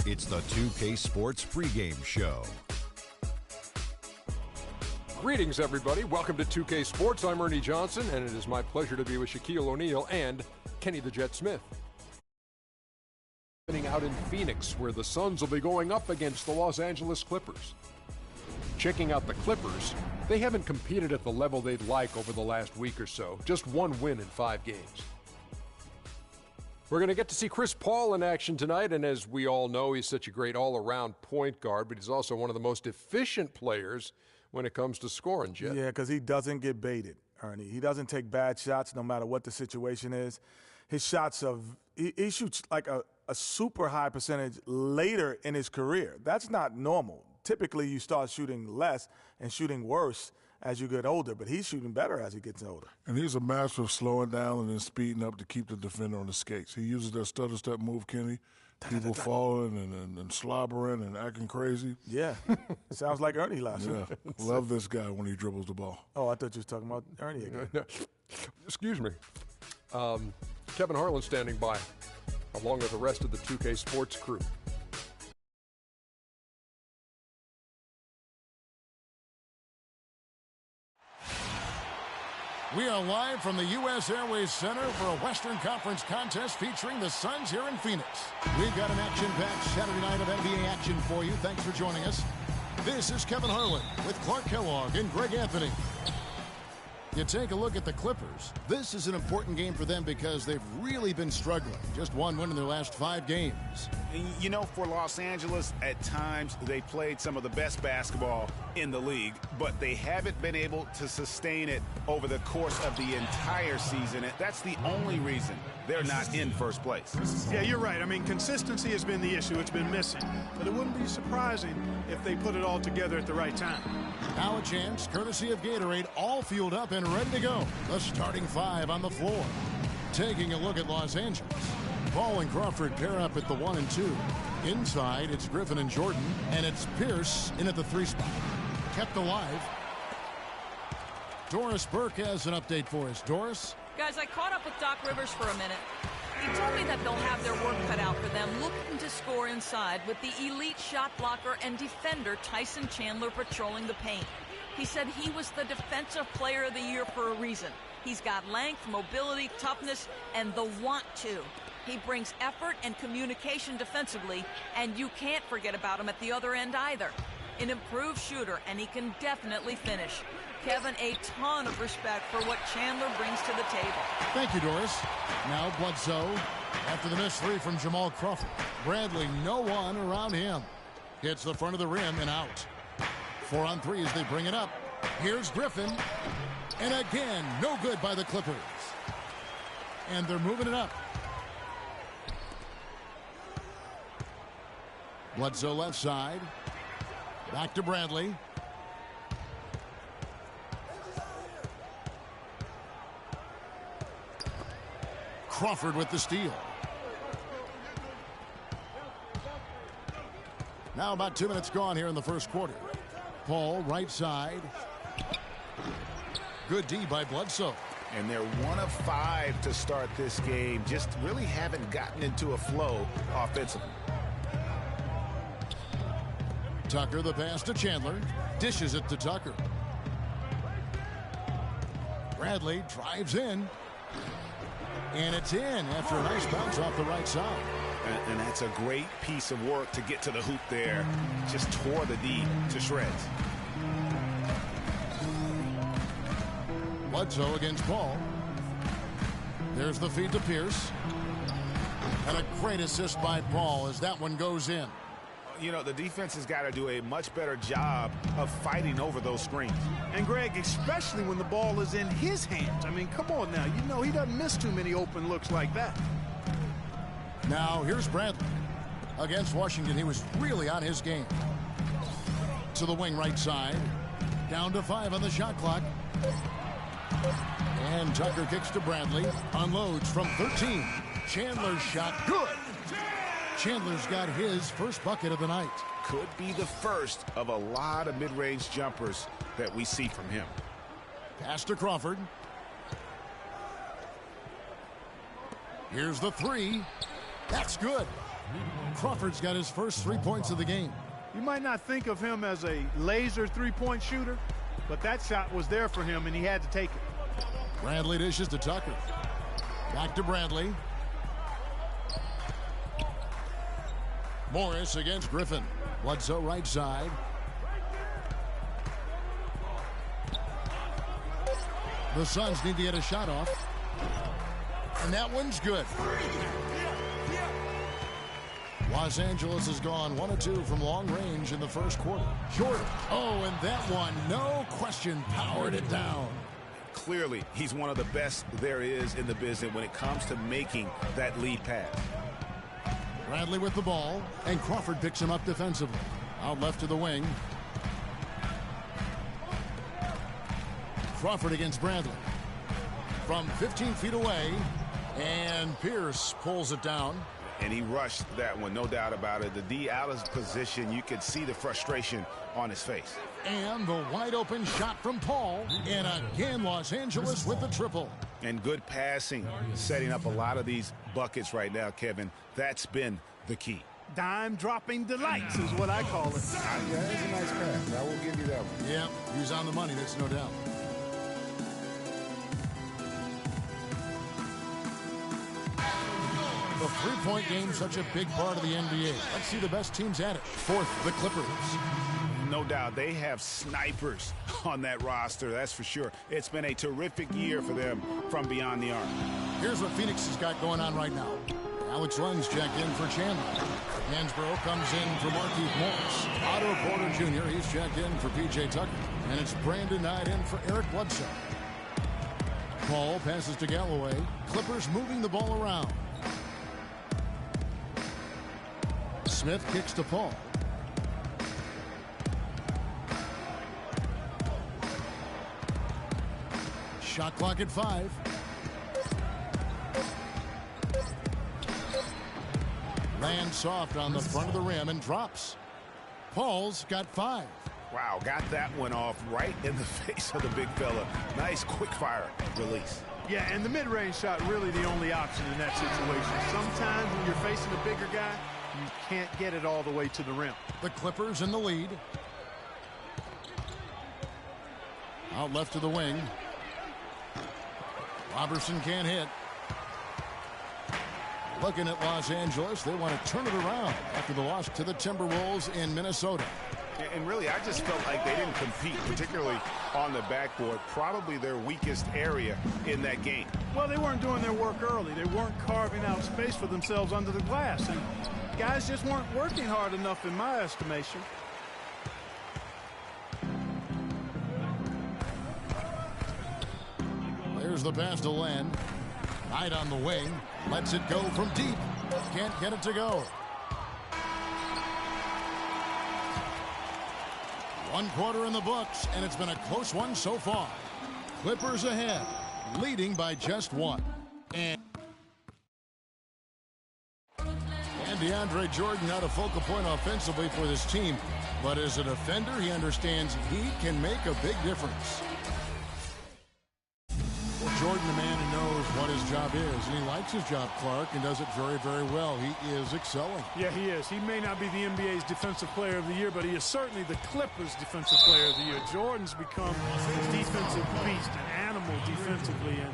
It's the 2K Sports pregame show. Greetings, everybody. Welcome to 2K Sports. I'm Ernie Johnson, and it is my pleasure to be with Shaquille O'Neal and Kenny the Jet Smith. Out in Phoenix, where the Suns will be going up against the Los Angeles Clippers. Checking out the Clippers, they haven't competed at the level they'd like over the last week or so. Just one win in 5 games. We're going to get to see Chris Paul in action tonight, and as we all know, he's such a great all-around point guard, but he's also one of the most efficient players when it comes to scoring, Jet. Yeah, because he doesn't get baited, Ernie. He doesn't take bad shots no matter what the situation is. His shots he shoots like a super high percentage later in his career. That's not normal. Typically, you start shooting less and shooting worse as you get older, but he's shooting better as he gets older. And he's a master of slowing down and then speeding up to keep the defender on the skates. He uses that stutter step move, Kenny. People falling and slobbering and acting crazy. Yeah, sounds like Ernie last year. Love this guy when he dribbles the ball. Oh, I thought you were talking about Ernie again. Excuse me. Kevin Harlan standing by, along with the rest of the 2K Sports crew. We are live from the U.S. Airways Center for a Western Conference contest featuring the Suns here in Phoenix. We've got an action-packed Saturday night of NBA action for you. Thanks for joining us. This is Kevin Harlan with Clark Kellogg and Greg Anthony. You take a look at the Clippers. This is an important game for them because they've really been struggling. Just one win in their last 5 games. You know, for Los Angeles, at times they played some of the best basketball in the league, but they haven't been able to sustain it over the course of the entire season. And that's the only reason they're not in first place. Yeah, you're right. I mean, consistency has been the issue. It's been missing. But it wouldn't be surprising if they put it all together at the right time. Now a chance, courtesy of Gatorade, all fueled up and ready to go. The starting 5 on the floor. Taking a look at Los Angeles. Paul and Crawford pair up at the 1 and 2. Inside, it's Griffin and Jordan, and it's Pierce in at the 3 spot. Kept alive. Doris Burke has an update for us. Doris? Guys, I caught up with Doc Rivers for a minute. He told me that they'll have their work cut out for them looking to score inside with the elite shot blocker and defender Tyson Chandler patrolling the paint. He said he was the Defensive Player of the Year for a reason. He's got length, mobility, toughness, and the want to. He brings effort and communication defensively, and you can't forget about him at the other end either. An improved shooter, and he can definitely finish. Kevin, a ton of respect for what Chandler brings to the table. Thank you, Doris. Now Bledsoe after the missed 3 from Jamal Crawford. Bradley, no one around him. Hits the front of the rim and out. 4 on 3 as they bring it up. Here's Griffin. And again, no good by the Clippers. And they're moving it up. Bledsoe left side. Back to Bradley. Crawford with the steal. Now about 2 minutes gone here in the first quarter. Paul right side. Good D by Bledsoe. And they're 1 of 5 to start this game. Just really haven't gotten into a flow offensively. Tucker the pass to Chandler. Dishes it to Tucker. Bradley drives in. And it's in after a nice bounce off the right side. And that's a great piece of work to get to the hoop there. Just tore the D to shreds. Bledsoe against Paul. There's the feed to Pierce. And a great assist by Paul as that one goes in. You know, the defense has got to do a much better job of fighting over those screens. And, Greg, especially when the ball is in his hands. I mean, come on now. You know he doesn't miss too many open looks like that. Now, here's Bradley. Against Washington, he was really on his game. To the wing right side. Down to 5 on the shot clock. And Tucker kicks to Bradley. Unloads from 13. Chandler's shot. Good. Chandler's got his first bucket of the night. Could be the first of a lot of mid-range jumpers that we see from him. Pass to Crawford. Here's the 3. That's good. Crawford's got his first 3 points of the game. You might not think of him as a laser three-point shooter, but that shot was there for him, and he had to take it. Bradley dishes to Tucker. Back to Bradley. Morris against Griffin. Bledsoe right side. The Suns need to get a shot off. And that one's good. Los Angeles has gone 1 of 2 from long range in the first quarter. Jordan. Oh, and that one, no question, powered it down. Clearly, he's one of the best there is in the business when it comes to making that lead pass. Bradley with the ball, and Crawford picks him up defensively. Out left to the wing. Crawford against Bradley. From 15 feet away, and Pierce pulls it down. And he rushed that one, no doubt about it. The D out of position, you could see the frustration on his face. And the wide open shot from Paul. And again, Los Angeles with the triple. And good passing, setting up a lot of these buckets right now, Kevin. That's been the key. Dime-dropping delights is what I call it. Yeah, that's a nice pass. I will give you that one. Yeah, he's on the money, that's no doubt. The three-point game, such a big part of the NBA. Let's see the best teams at it. Fourth, the Clippers. No doubt, they have snipers on that roster, that's for sure. It's been a terrific year for them from beyond the arc. Here's what Phoenix has got going on right now. Alex Runs check in for Chandler. Hansbrough comes in for Markieff Morris. Otto Porter Jr., he's checked in for P.J. Tucker. And it's Brandon Knight in for Eric Bledsoe. Paul passes to Galloway. Clippers moving the ball around. Smith kicks to Paul. Shot clock at 5. Lands soft on the front of the rim and drops. Paul's got 5. Wow, got that one off right in the face of the big fella. Nice quick fire release. Yeah, and the mid-range shot really the only option in that situation. Sometimes when you're facing a bigger guy, you can't get it all the way to the rim. The Clippers in the lead. Out left to the wing. Robertson can't hit. Looking at Los Angeles, they want to turn it around after the loss to the Timberwolves in Minnesota. And really, I just felt like they didn't compete, particularly on the backboard. Probably their weakest area in that game. Well, they weren't doing their work early. They weren't carving out space for themselves under the glass. And guys just weren't working hard enough in my estimation. There's the pass to Len. Knight on the wing. Lets it go from deep. Can't get it to go. One quarter in the books, and it's been a close one so far. Clippers ahead, leading by just 1. And DeAndre Jordan not a focal point offensively for this team, but as a defender, he understands he can make a big difference. Well, Jordan, the man who knows what his job is, and he likes his job, Clark, and does it very, very well. He is excelling. Yeah, he is. He may not be the NBA's Defensive Player of the Year, but he is certainly the Clippers' Defensive Player of the Year. Jordan's become a defensive beast, an animal defensively, and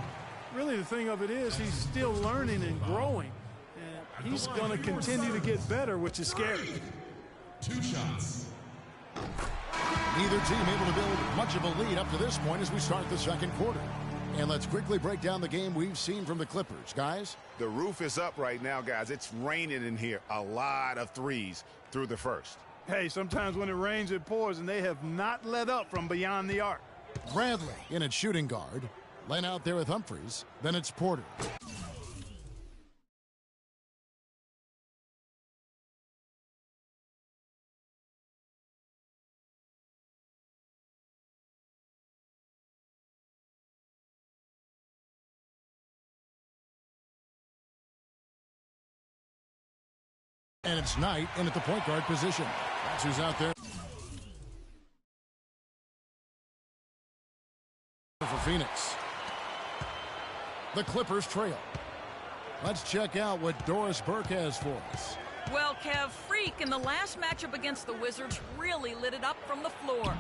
really the thing of it is he's still learning and growing, and he's going to continue to get better, which is scary. 2 shots. Neither team able to build much of a lead up to this point as we start the second quarter. And let's quickly break down the game we've seen from the Clippers. Guys? The roof is up right now, guys. It's raining in here. A lot of threes through the first. Hey, sometimes when it rains, it pours, and they have not let up from beyond the arc. Bradley in at shooting guard. Len out there with Humphries. Then it's Porter. And it's Knight in at the point guard position. That's who's out there for Phoenix. The Clippers trail. Let's check out what Doris Burke has for us. Well, Kev, Freak in the last matchup against the Wizards really lit it up from the floor.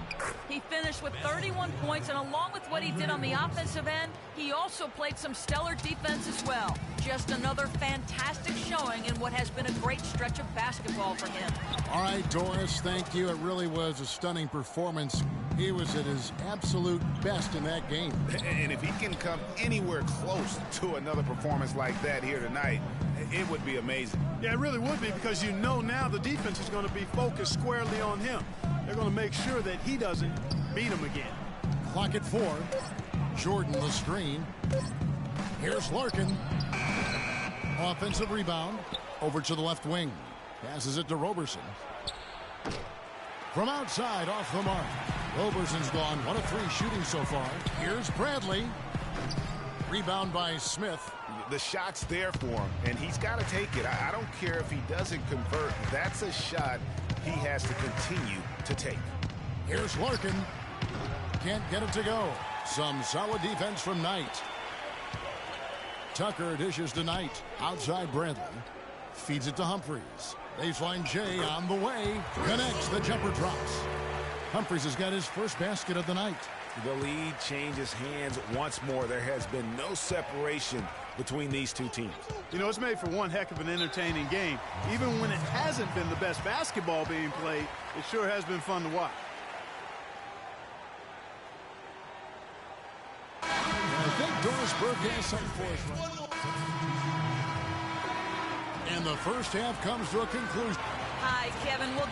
He finished with 31 points, and along with what he did on the offensive end, he also played some stellar defense as well. Just another fantastic showing in what has been a great stretch of basketball for him. All right, Doris, thank you. It really was a stunning performance. He was at his absolute best in that game. And if he can come anywhere close to another performance like that here tonight, it would be amazing. Yeah, it really would be, because you know now the defense is going to be focused squarely on him. They're going to make sure that he doesn't beat him again. Clock at 4. Jordan the screen. Here's Larkin. Offensive rebound. Over to the left wing. Passes it to Roberson. From outside, off the mark. Roberson's gone 1 of 3 shooting so far. Here's Bradley. Rebound by Smith. The shot's there for him, and he's got to take it. I don't care if he doesn't convert. That's a shot he has to continue to take. Here's Larkin. Can't get it to go. Some solid defense from Knight. Tucker dishes to Knight. Outside Bradley. Feeds it to Humphries. Baseline Jay on the way. Connects. The jumper drops. Humphries has got his first basket of the night. The lead changes hands once more. There has been no separation between these two teams. You know, it's made for one heck of an entertaining game. Even when it hasn't been the best basketball being played, it sure has been fun to watch. I think Doris Burke has something for us. And the first half comes to a conclusion. Hi, Kevin. Well,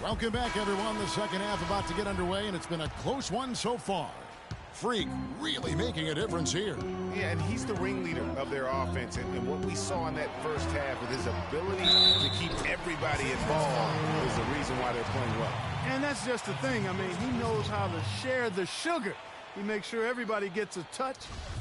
welcome back, everyone. The second half about to get underway, and it's been a close one so far. Freak really making a difference here. Yeah, and he's the ringleader of their offense. And what we saw in that first half with his ability to keep everybody involved is the reason why they're playing well. And that's just the thing. I mean, he knows how to share the sugar. He makes sure everybody gets a touch,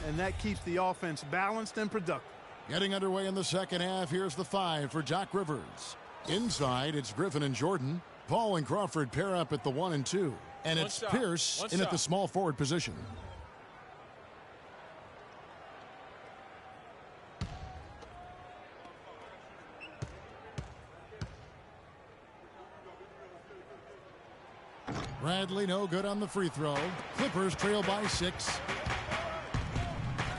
and that keeps the offense balanced and productive. Getting underway in the second half, here's the 5 for Doc Rivers. Inside, it's Griffin and Jordan. Paul and Crawford pair up at the 1 and 2. And it's Pierce in at the small forward position. Bradley no good on the free throw. Clippers trail by 6.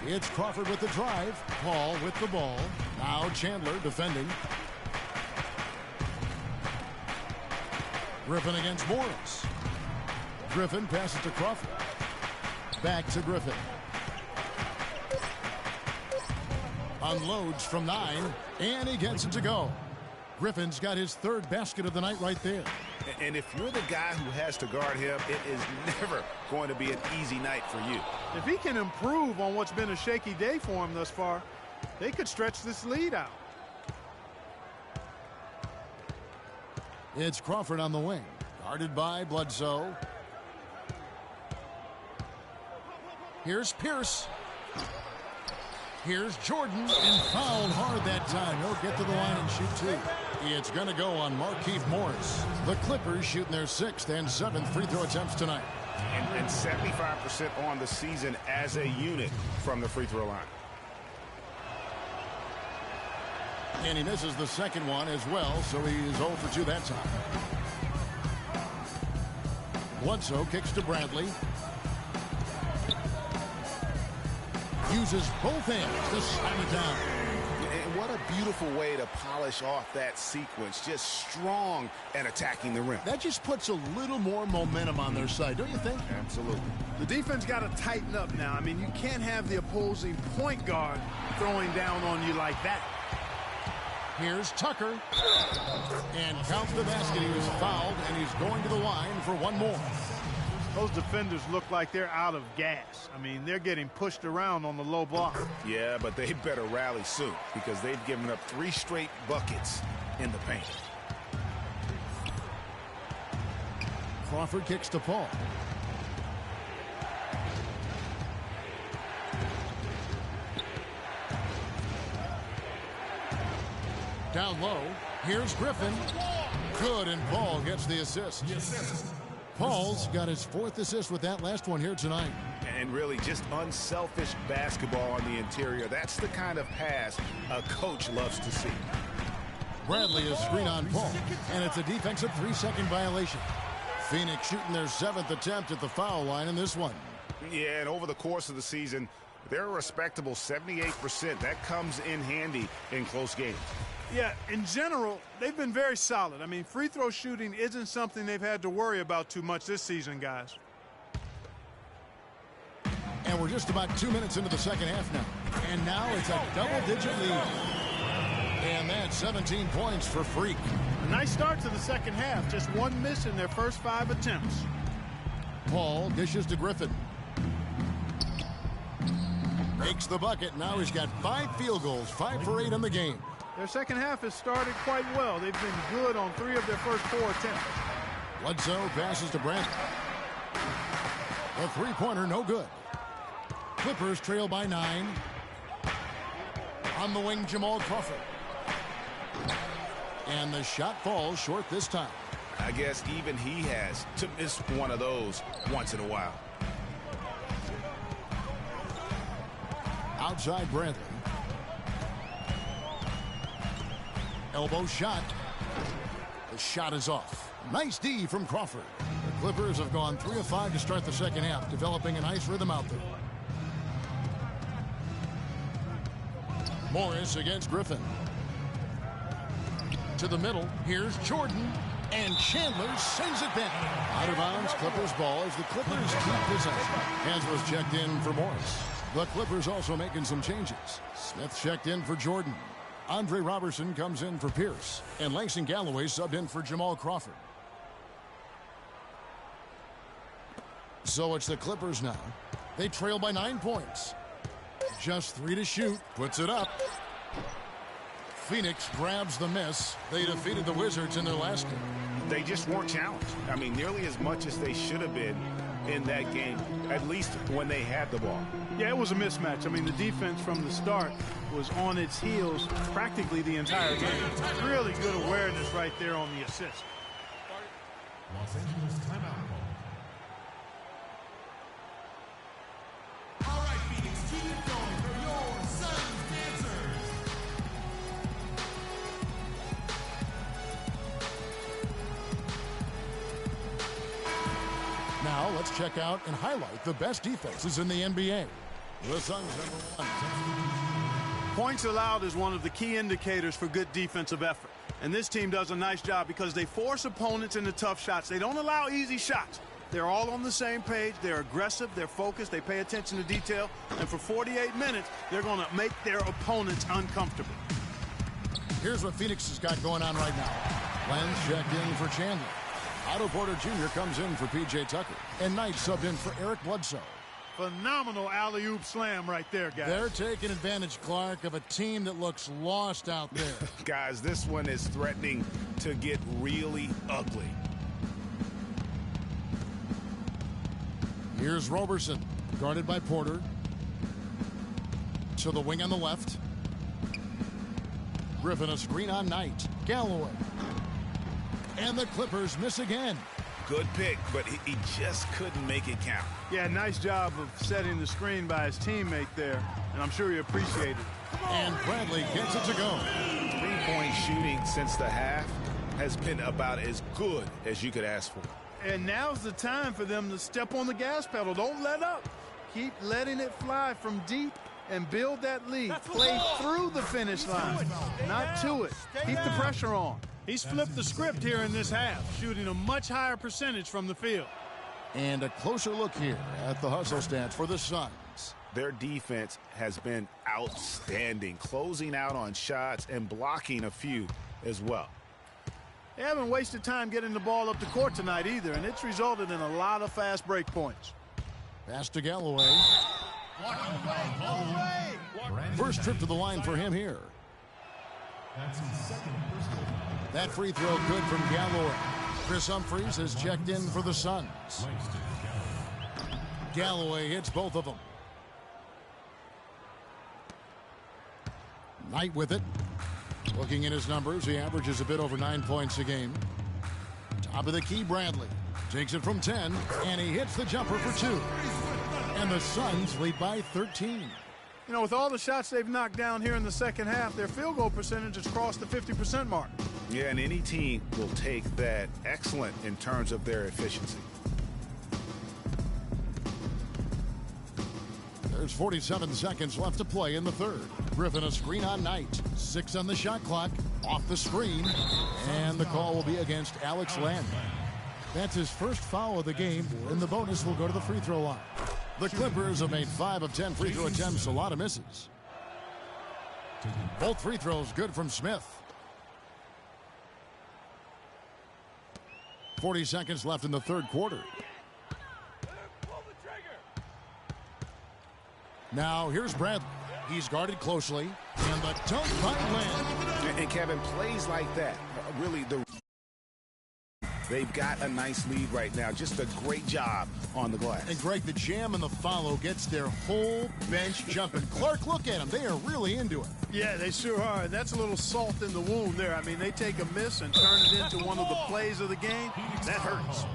It's Crawford with the drive. Paul with the ball. Now Chandler defending. Griffin against Morris. Griffin passes to Crawford. Back to Griffin. Unloads from 9, and he gets it to go. Griffin's got his 3rd basket of the night right there. And if you're the guy who has to guard him, it is never going to be an easy night for you. If he can improve on what's been a shaky day for him thus far, they could stretch this lead out. It's Crawford on the wing. Guarded by Bledsoe. Here's Pierce. Here's Jordan, and fouled hard that time. He'll get to the line and shoot 2. It's going to go on Markieff Morris. The Clippers shooting their 6th and 7th free throw attempts tonight. And 75% on the season as a unit from the free throw line. And he misses the second one as well, so he is 0 for 2 that time. Bledsoe kicks to Bradley. Uses both hands to slam it down. And what a beautiful way to polish off that sequence. Just strong and attacking the rim. That just puts a little more momentum on their side, don't you think? Absolutely. The defense got to tighten up now. I mean, you can't have the opposing point guard throwing down on you like that. Here's Tucker. And counts the basket. He was fouled, and he's going to the line for one more. Those defenders look like they're out of gas. I mean, they're getting pushed around on the low block. Yeah, but they better rally soon because they've given up 3 straight buckets in the paint. Crawford kicks to Paul. Down low. Here's Griffin. Good, and Paul gets the assist. Paul's got his 4th assist with that last one here tonight. And really just unselfish basketball on the interior. That's the kind of pass a coach loves to see. Bradley is screen on Paul, and it's a defensive 3-second violation. Phoenix shooting their 7th attempt at the foul line in this one. Yeah, and over the course of the season, they're a respectable 78%. That comes in handy in close games. Yeah, in general, they've been very solid. I mean, free throw shooting isn't something they've had to worry about too much this season, guys. And we're just about 2 minutes into the second half now. And now it's a double-digit lead. And that's 17 points for Freak. A nice start to the second half. Just 1 miss in their first 5 attempts. Paul dishes to Griffin. Makes the bucket. Now he's got 5 field goals, 5 for 8 in the game. Their second half has started quite well. They've been good on 3 of their first 4 attempts. Bledsoe passes to Brandon. The three-pointer, no good. Clippers trail by 9. On the wing, Jamal Crawford. And the shot falls short this time. I guess even he has to miss one of those once in a while. Outside Bradley. Elbow shot. The shot is off. Nice D from Crawford. The Clippers have gone 3 of 5 to start the second half, developing a nice rhythm out there. Morris against Griffin. To the middle. Here's Jordan. And Chandler sends it back. Out of bounds, Clippers ball as the Clippers keep possession. Hands was checked in for Morris. The Clippers also making some changes. Smith checked in for Jordan. Andre Robertson comes in for Pierce. And Langston Galloway subbed in for Jamal Crawford. So it's the Clippers now. They trail by 9 points. Just 3 to shoot. Puts it up. Phoenix grabs the miss. They defeated the Wizards in their last game. They just weren't challenged. I mean, nearly as much as they should have been in that game, at least when they had the ball. Yeah, it was a mismatch. I mean, the defense from the start was on its heels practically the entire game. Really good awareness right there on the assist. Los Angeles timeout call. All right, Phoenix, keep it going for your Suns dancers. Now let's check out and highlight the best defenses in the NBA. The Suns #1. Points allowed is one of the key indicators for good defensive effort. And this team does a nice job because they force opponents into tough shots. They don't allow easy shots. They're all on the same page. They're aggressive. They're focused. They pay attention to detail. And for 48 minutes, they're going to make their opponents uncomfortable. Here's what Phoenix has got going on right now. Lenz checked in for Chandler. Otto Porter Jr. comes in for P.J. Tucker. And Knight subbed in for Eric Bledsoe. Phenomenal alley-oop slam right there, guys. They're taking advantage, Clark, of a team that looks lost out there. Guys, this one is threatening to get really ugly. Here's Roberson, guarded by Porter. To the wing on the left. Griffin a screen on Knight. Galloway. And the Clippers miss again. Good pick, but he just couldn't make it count. Yeah, nice job of setting the screen by his teammate there, and I'm sure he appreciated it. And Bradley gets it to go. Three-point shooting since the half has been about as good as you could ask for. And now's the time for them to step on the gas pedal. Don't let up. Keep letting it fly from deep and build that lead. Play through the finish line, not to it. Keep the pressure on. He's flipped the script here in this half, shooting a much higher percentage from the field. And a closer look here at the hustle stats for the Suns. Their defense has been outstanding, closing out on shots and blocking a few as well. They haven't wasted time getting the ball up the court tonight either, and it's resulted in a lot of fast break points. Pass to Galloway. First trip to the line for him here. That's his second personal. That free throw good from Galloway. Chris Humphries has checked in for the Suns. Galloway hits both of them. Knight with it. Looking at his numbers, he averages a bit over 9 points a game. Top of the key, Bradley. Takes it from 10, and he hits the jumper for 2. And the Suns lead by 13. You know, with all the shots they've knocked down here in the second half, their field goal percentage has crossed the 50% mark. Yeah, and any team will take that excellent in terms of their efficiency. There's 47 seconds left to play in the third. Griffin a screen on Knight. 6 on the shot clock. Off the screen. And the call will be against Alex Len. That's his first foul of the game, and the bonus will go to the free throw line. The Clippers have made 5 of 10 free throw attempts, a lot of misses. Both free throws good from Smith. 40 seconds left in the third quarter. Now here's Bradley. He's guarded closely, and the dunk by Len. And Kevin, plays like that, really, they've got a nice lead right now. Just a great job on the glass. And Greg, the jam and the follow gets their whole bench jumping. Clark, look at them. They are really into it. Yeah, they sure are. That's a little salt in the wound there. I mean, they take a miss and turn it into one of the plays of the game. That hurts.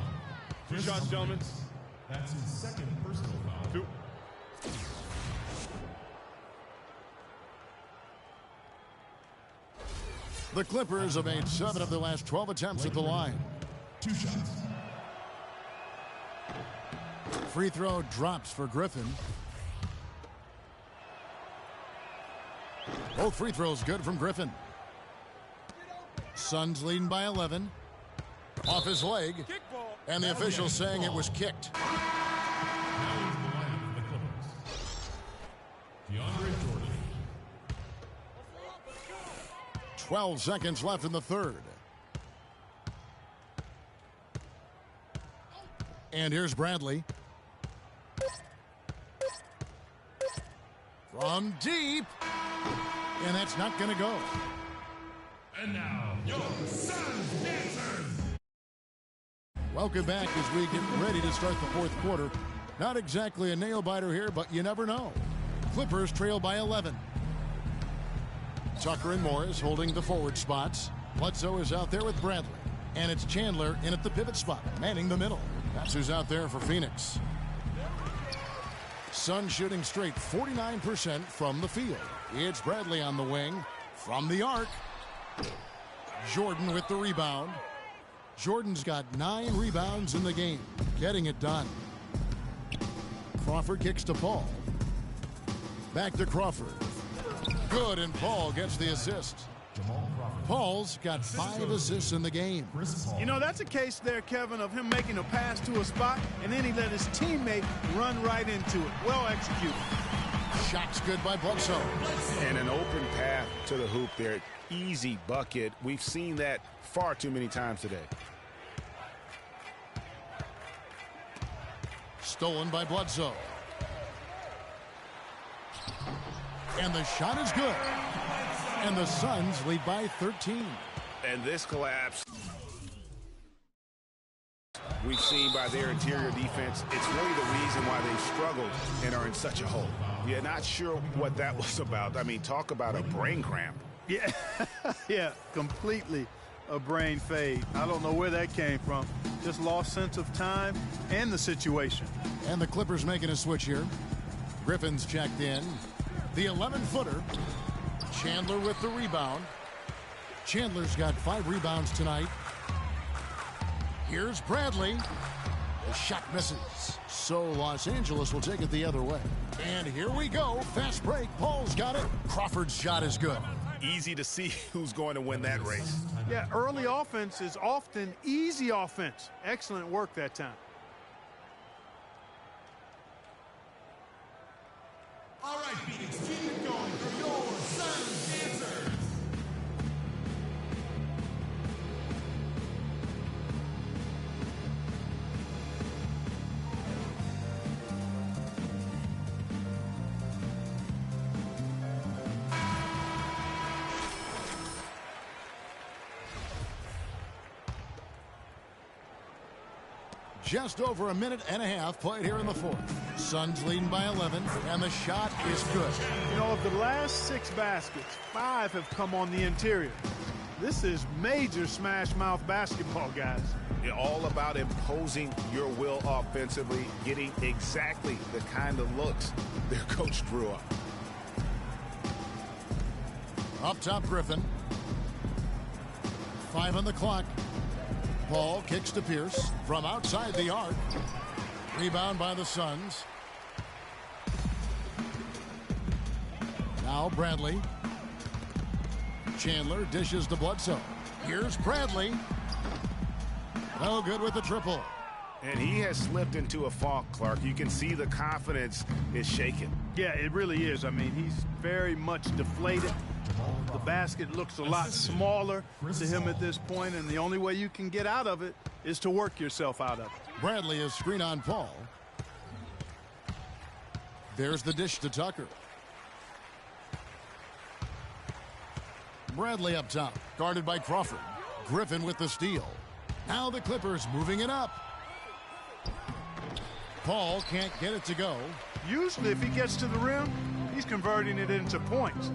2 shots, gentlemen. That's his second personal foul. 2. The Clippers have made 7 of their last 12 attempts at the line. 2 shots. Free throw drops for Griffin. Both free throws good from Griffin. Suns leading by 11. Off his leg. And the official saying it was kicked. Now into the lineup for the Clippers. DeAndre Jordan. 12 seconds left in the third. And here's Bradley. From deep. And that's not going to go. And now, your Suns dancers. Welcome back as we get ready to start the fourth quarter. Not exactly a nail-biter here, but you never know. Clippers trail by 11. Tucker and Morris holding the forward spots. Bledsoe is out there with Bradley. And it's Chandler in at the pivot spot, manning the middle. That's who's out there for Phoenix. Suns shooting straight 49% from the field. It's Bradley on the wing. From the arc. Jordan with the rebound. Jordan's got 9 rebounds in the game. Getting it done. Crawford kicks to Paul. Back to Crawford. Good, and Paul gets the assist. Paul's got 5 assists in the game. You know, that's a case there, Kevin, of him making a pass to a spot, and then he let his teammate run right into it. Well executed. Shot's good by Bledsoe. And an open path to the hoop there. Easy bucket. We've seen that far too many times today. Stolen by Bledsoe. And the shot is good. And the Suns lead by 13. And this collapse we've seen by their interior defense, it's really the reason why they struggled and are in such a hole. Yeah, not sure what that was about. I mean, talk about a brain cramp. Yeah, yeah, completely a brain fade. I don't know where that came from. Just lost sense of time and the situation. And the Clippers making a switch here. Griffin's checked in. The 11-footer. Chandler with the rebound. Chandler's got 5 rebounds tonight. Here's Bradley. The shot misses. So Los Angeles will take it the other way. And here we go. Fast break. Paul's got it. Crawford's shot is good. Easy to see who's going to win that race. Yeah, early offense is often easy offense. Excellent work that time. All right, Phoenix, keep it going for your Suns dancers. Just over a minute and a half played here in the fourth. Suns leading by 11, and the shot is good. You know, of the last 6 baskets, 5 have come on the interior. This is major smash mouth basketball, guys. You're all about imposing your will offensively, getting exactly the kind of looks their coach drew up. Up top, Griffin. 5 on the clock. Ball kicks to Pierce from outside the arc. Rebound by the Suns. Now Bradley. Chandler dishes to Bledsoe. Here's Bradley. No good with the triple. And he has slipped into a funk, Clark. You can see the confidence is shaken. Yeah, it really is. I mean, he's very much deflated. The basket looks a lot smaller to him at this point, and the only way you can get out of it is to work yourself out of it. Bradley is screen on Paul. There's the dish to Tucker. Bradley up top, guarded by Crawford. Griffin with the steal. Now the Clippers moving it up. Paul can't get it to go. Usually if he gets to the rim, he's converting it into points.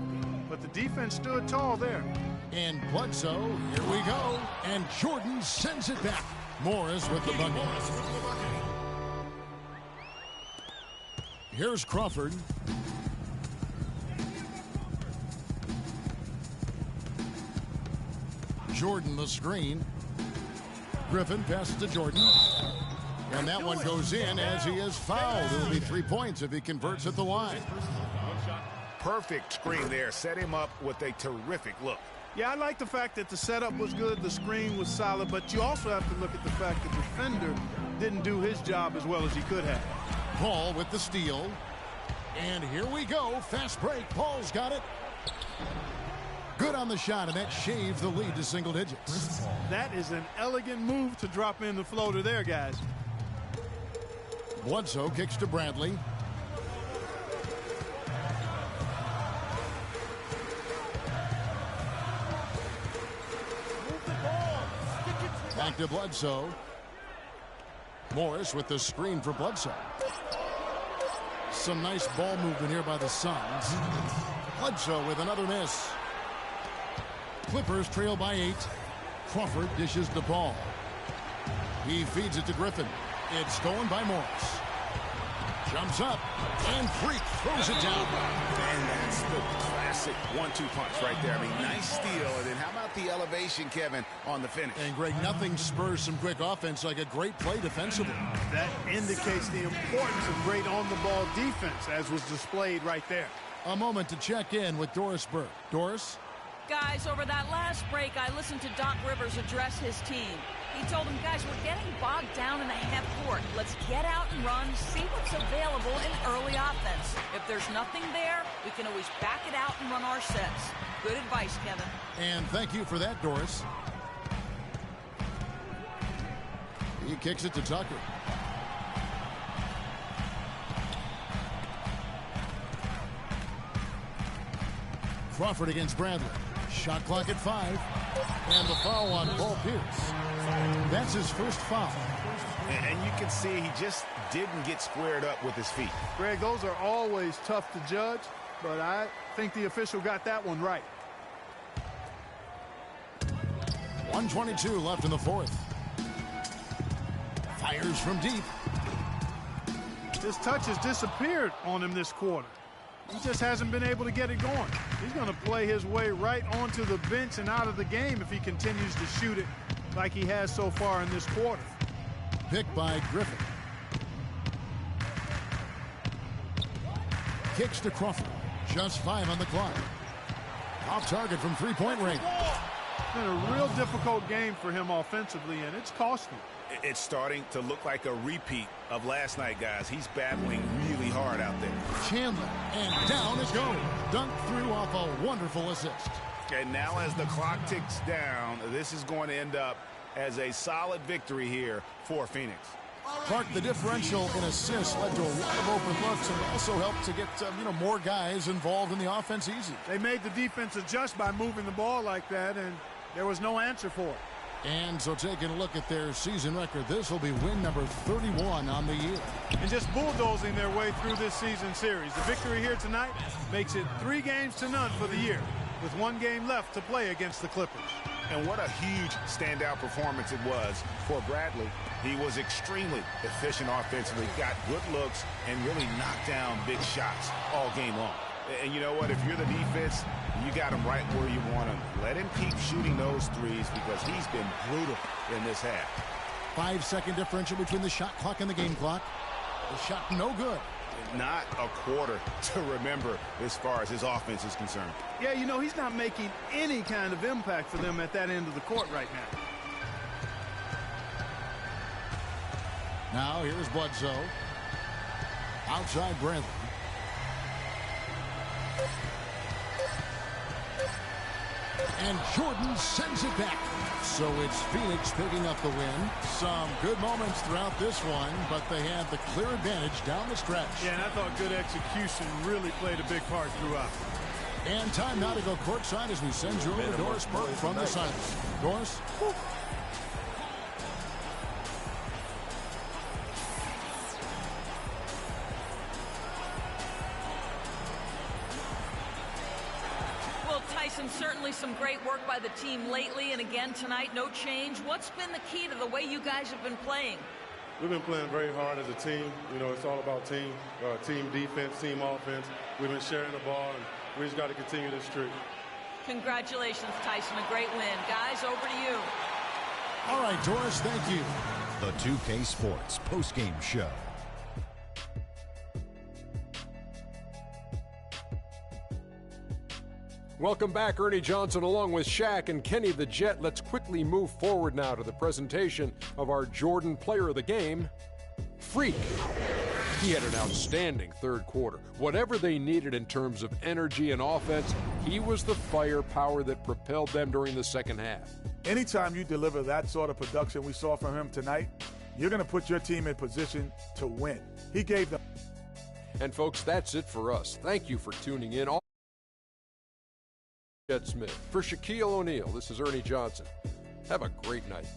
But the defense stood tall there. And Bledsoe, here we go. And Jordan sends it back. Morris with the bucket. Here's Crawford. Jordan the screen. Griffin passes to Jordan. And that one goes in as he is fouled. It'll be 3 points if he converts at the line. Perfect screen there. Set him up with a terrific look. Yeah, I like the fact that the setup was good, the screen was solid, but you also have to look at the fact the defender didn't do his job as well as he could have. Paul with the steal. And here we go. Fast break. Paul's got it. Good on the shot, and that shaves the lead to single digits. That is an elegant move to drop in the floater there, guys. Bledsoe kicks to Bradley. Back to Bledsoe. Morris with the screen for Bledsoe. Some nice ball movement here by the Suns. Bledsoe with another miss. Clippers trail by 8. Crawford dishes the ball. He feeds it to Griffin. It's stolen by Morris. Jumps up, and Freak throws it down. And that's the classic 1-2 punch right there. I mean, nice steal. And then how about the elevation, Kevin, on the finish? And, Greg, nothing spurs some quick offense like a great play defensively. That indicates the importance of great on-the-ball defense, as was displayed right there. A moment to check in with Doris Burke. Doris? Guys, over that last break, I listened to Doc Rivers address his team. He told them, guys, we're getting bogged down in the half court. Let's get out and run, see what's available in early offense. If there's nothing there, we can always back it out and run our sets. Good advice, Kevin. And thank you for that, Doris. He kicks it to Tucker. Crawford against Bradley. Shot clock at 5. And the foul on Paul Pierce. That's his first foul. And you can see he just didn't get squared up with his feet. Greg, those are always tough to judge, but I think the official got that one right. 1:22 left in the fourth. Fires from deep. His touch has disappeared on him this quarter. He just hasn't been able to get it going. He's going to play his way right onto the bench and out of the game if he continues to shoot it like he has so far in this quarter. Picked by Griffin. Kicks to Crawford. Just 5 on the clock. Off target from three-point range. It's been a real difficult game for him offensively, and it's cost him. It's starting to look like a repeat of last night, guys. He's battling really hard out there. Chandler, and down it goes. Dunked through off a wonderful assist. And now as the clock ticks down, this is going to end up as a solid victory here for Phoenix. Clark, the differential in assists led to a lot of open looks and also helped to get more guys involved in the offense easy. They made the defense adjust by moving the ball like that, and there was no answer for it. And so taking a look at their season record, this will be win number 31 on the year. And just bulldozing their way through this season series. The victory here tonight makes it 3-0 for the year, with 1 game left to play against the Clippers. And what a huge standout performance it was for Bradley. He was extremely efficient offensively, got good looks, and really knocked down big shots all game long. And you know what? If you're the defense, you got him right where you want him. Let him keep shooting those threes because he's been brutal in this half. 5-second differential between the shot clock and the game clock. The shot no good. Not a quarter to remember as far as his offense is concerned. Yeah, you know, he's not making any kind of impact for them at that end of the court right now. Now here's Bledsoe. Outside Brantley. And Jordan sends it back. So it's Phoenix picking up the win. Some good moments throughout this one, but they had the clear advantage down the stretch. Yeah, and I thought good execution really played a big part throughout. And time now to go courtside as we send you over to Doris Burke from the sidelines. Doris? Certainly some great work by the team lately, and again tonight, no change. What's been the key to the way you guys have been playing? We've been playing very hard as a team. You know, it's all about team defense, team offense. We've been sharing the ball, and we just got to continue this streak. Congratulations, Tyson. A great win. Guys, over to you. All right, Doris, thank you. The 2K Sports postgame show. Welcome back, Ernie Johnson along with Shaq and Kenny the Jet. Let's quickly move forward now to the presentation of our Jordan Player of the Game, Freak. He had an outstanding third quarter. Whatever they needed in terms of energy and offense, he was the firepower that propelled them during the second half. Anytime you deliver that sort of production we saw from him tonight, you're going to put your team in position to win. He gave them. And folks, that's it for us. Thank you for tuning in. Jet Smith. For Shaquille O'Neal, this is Ernie Johnson. Have a great night.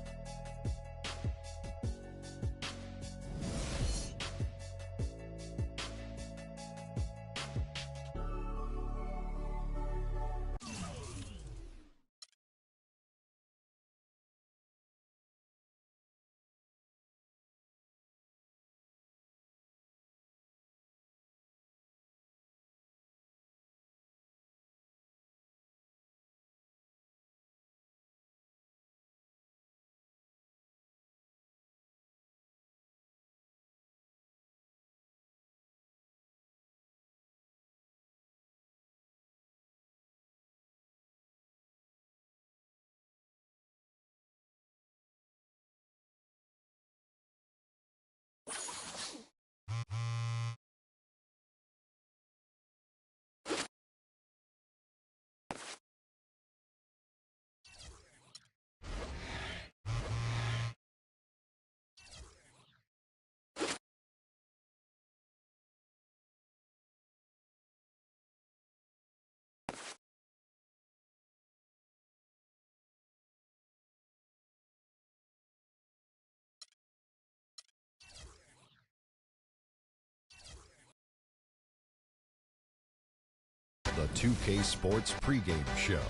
The 2K Sports pregame show.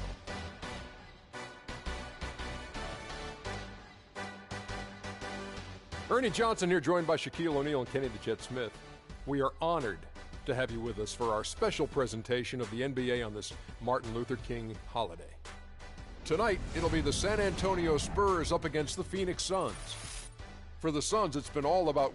Ernie Johnson here, joined by Shaquille O'Neal and Kenny the Jet Smith. We are honored to have you with us for our special presentation of the NBA on this Martin Luther King holiday. Tonight, it'll be the San Antonio Spurs up against the Phoenix Suns. For the Suns, it's been all about